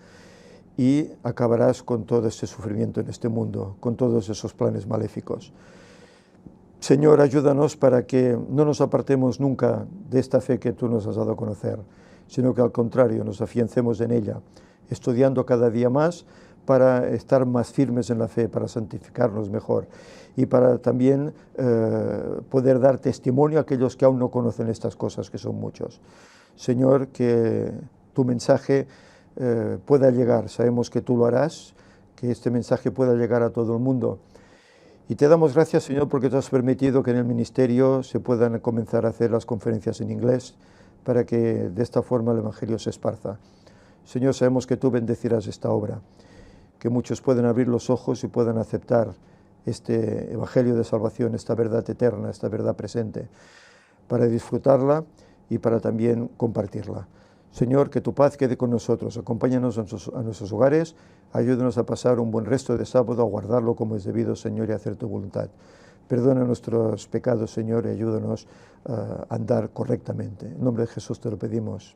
y acabarás con todo este sufrimiento en este mundo, con todos esos planes maléficos. Señor, ayúdanos para que no nos apartemos nunca de esta fe que tú nos has dado a conocer, sino que al contrario nos afiancemos en ella, estudiando cada día más para estar más firmes en la fe, para santificarnos mejor y para también poder dar testimonio a aquellos que aún no conocen estas cosas, que son muchos. Señor, que tu mensaje pueda llegar, sabemos que tú lo harás, que este mensaje pueda llegar a todo el mundo. Y te damos gracias, Señor, porque tú has permitido que en el ministerio se puedan comenzar a hacer las conferencias en inglés para que de esta forma el Evangelio se esparza. Señor, sabemos que tú bendecirás esta obra, que muchos puedan abrir los ojos y puedan aceptar este Evangelio de salvación, esta verdad eterna, esta verdad presente, para disfrutarla y para también compartirla. Señor, que tu paz quede con nosotros, acompáñanos a nuestros hogares, ayúdanos a pasar un buen resto de sábado, a guardarlo como es debido, Señor, y a hacer tu voluntad. Perdona nuestros pecados, Señor, y ayúdanos a andar correctamente. En nombre de Jesús te lo pedimos.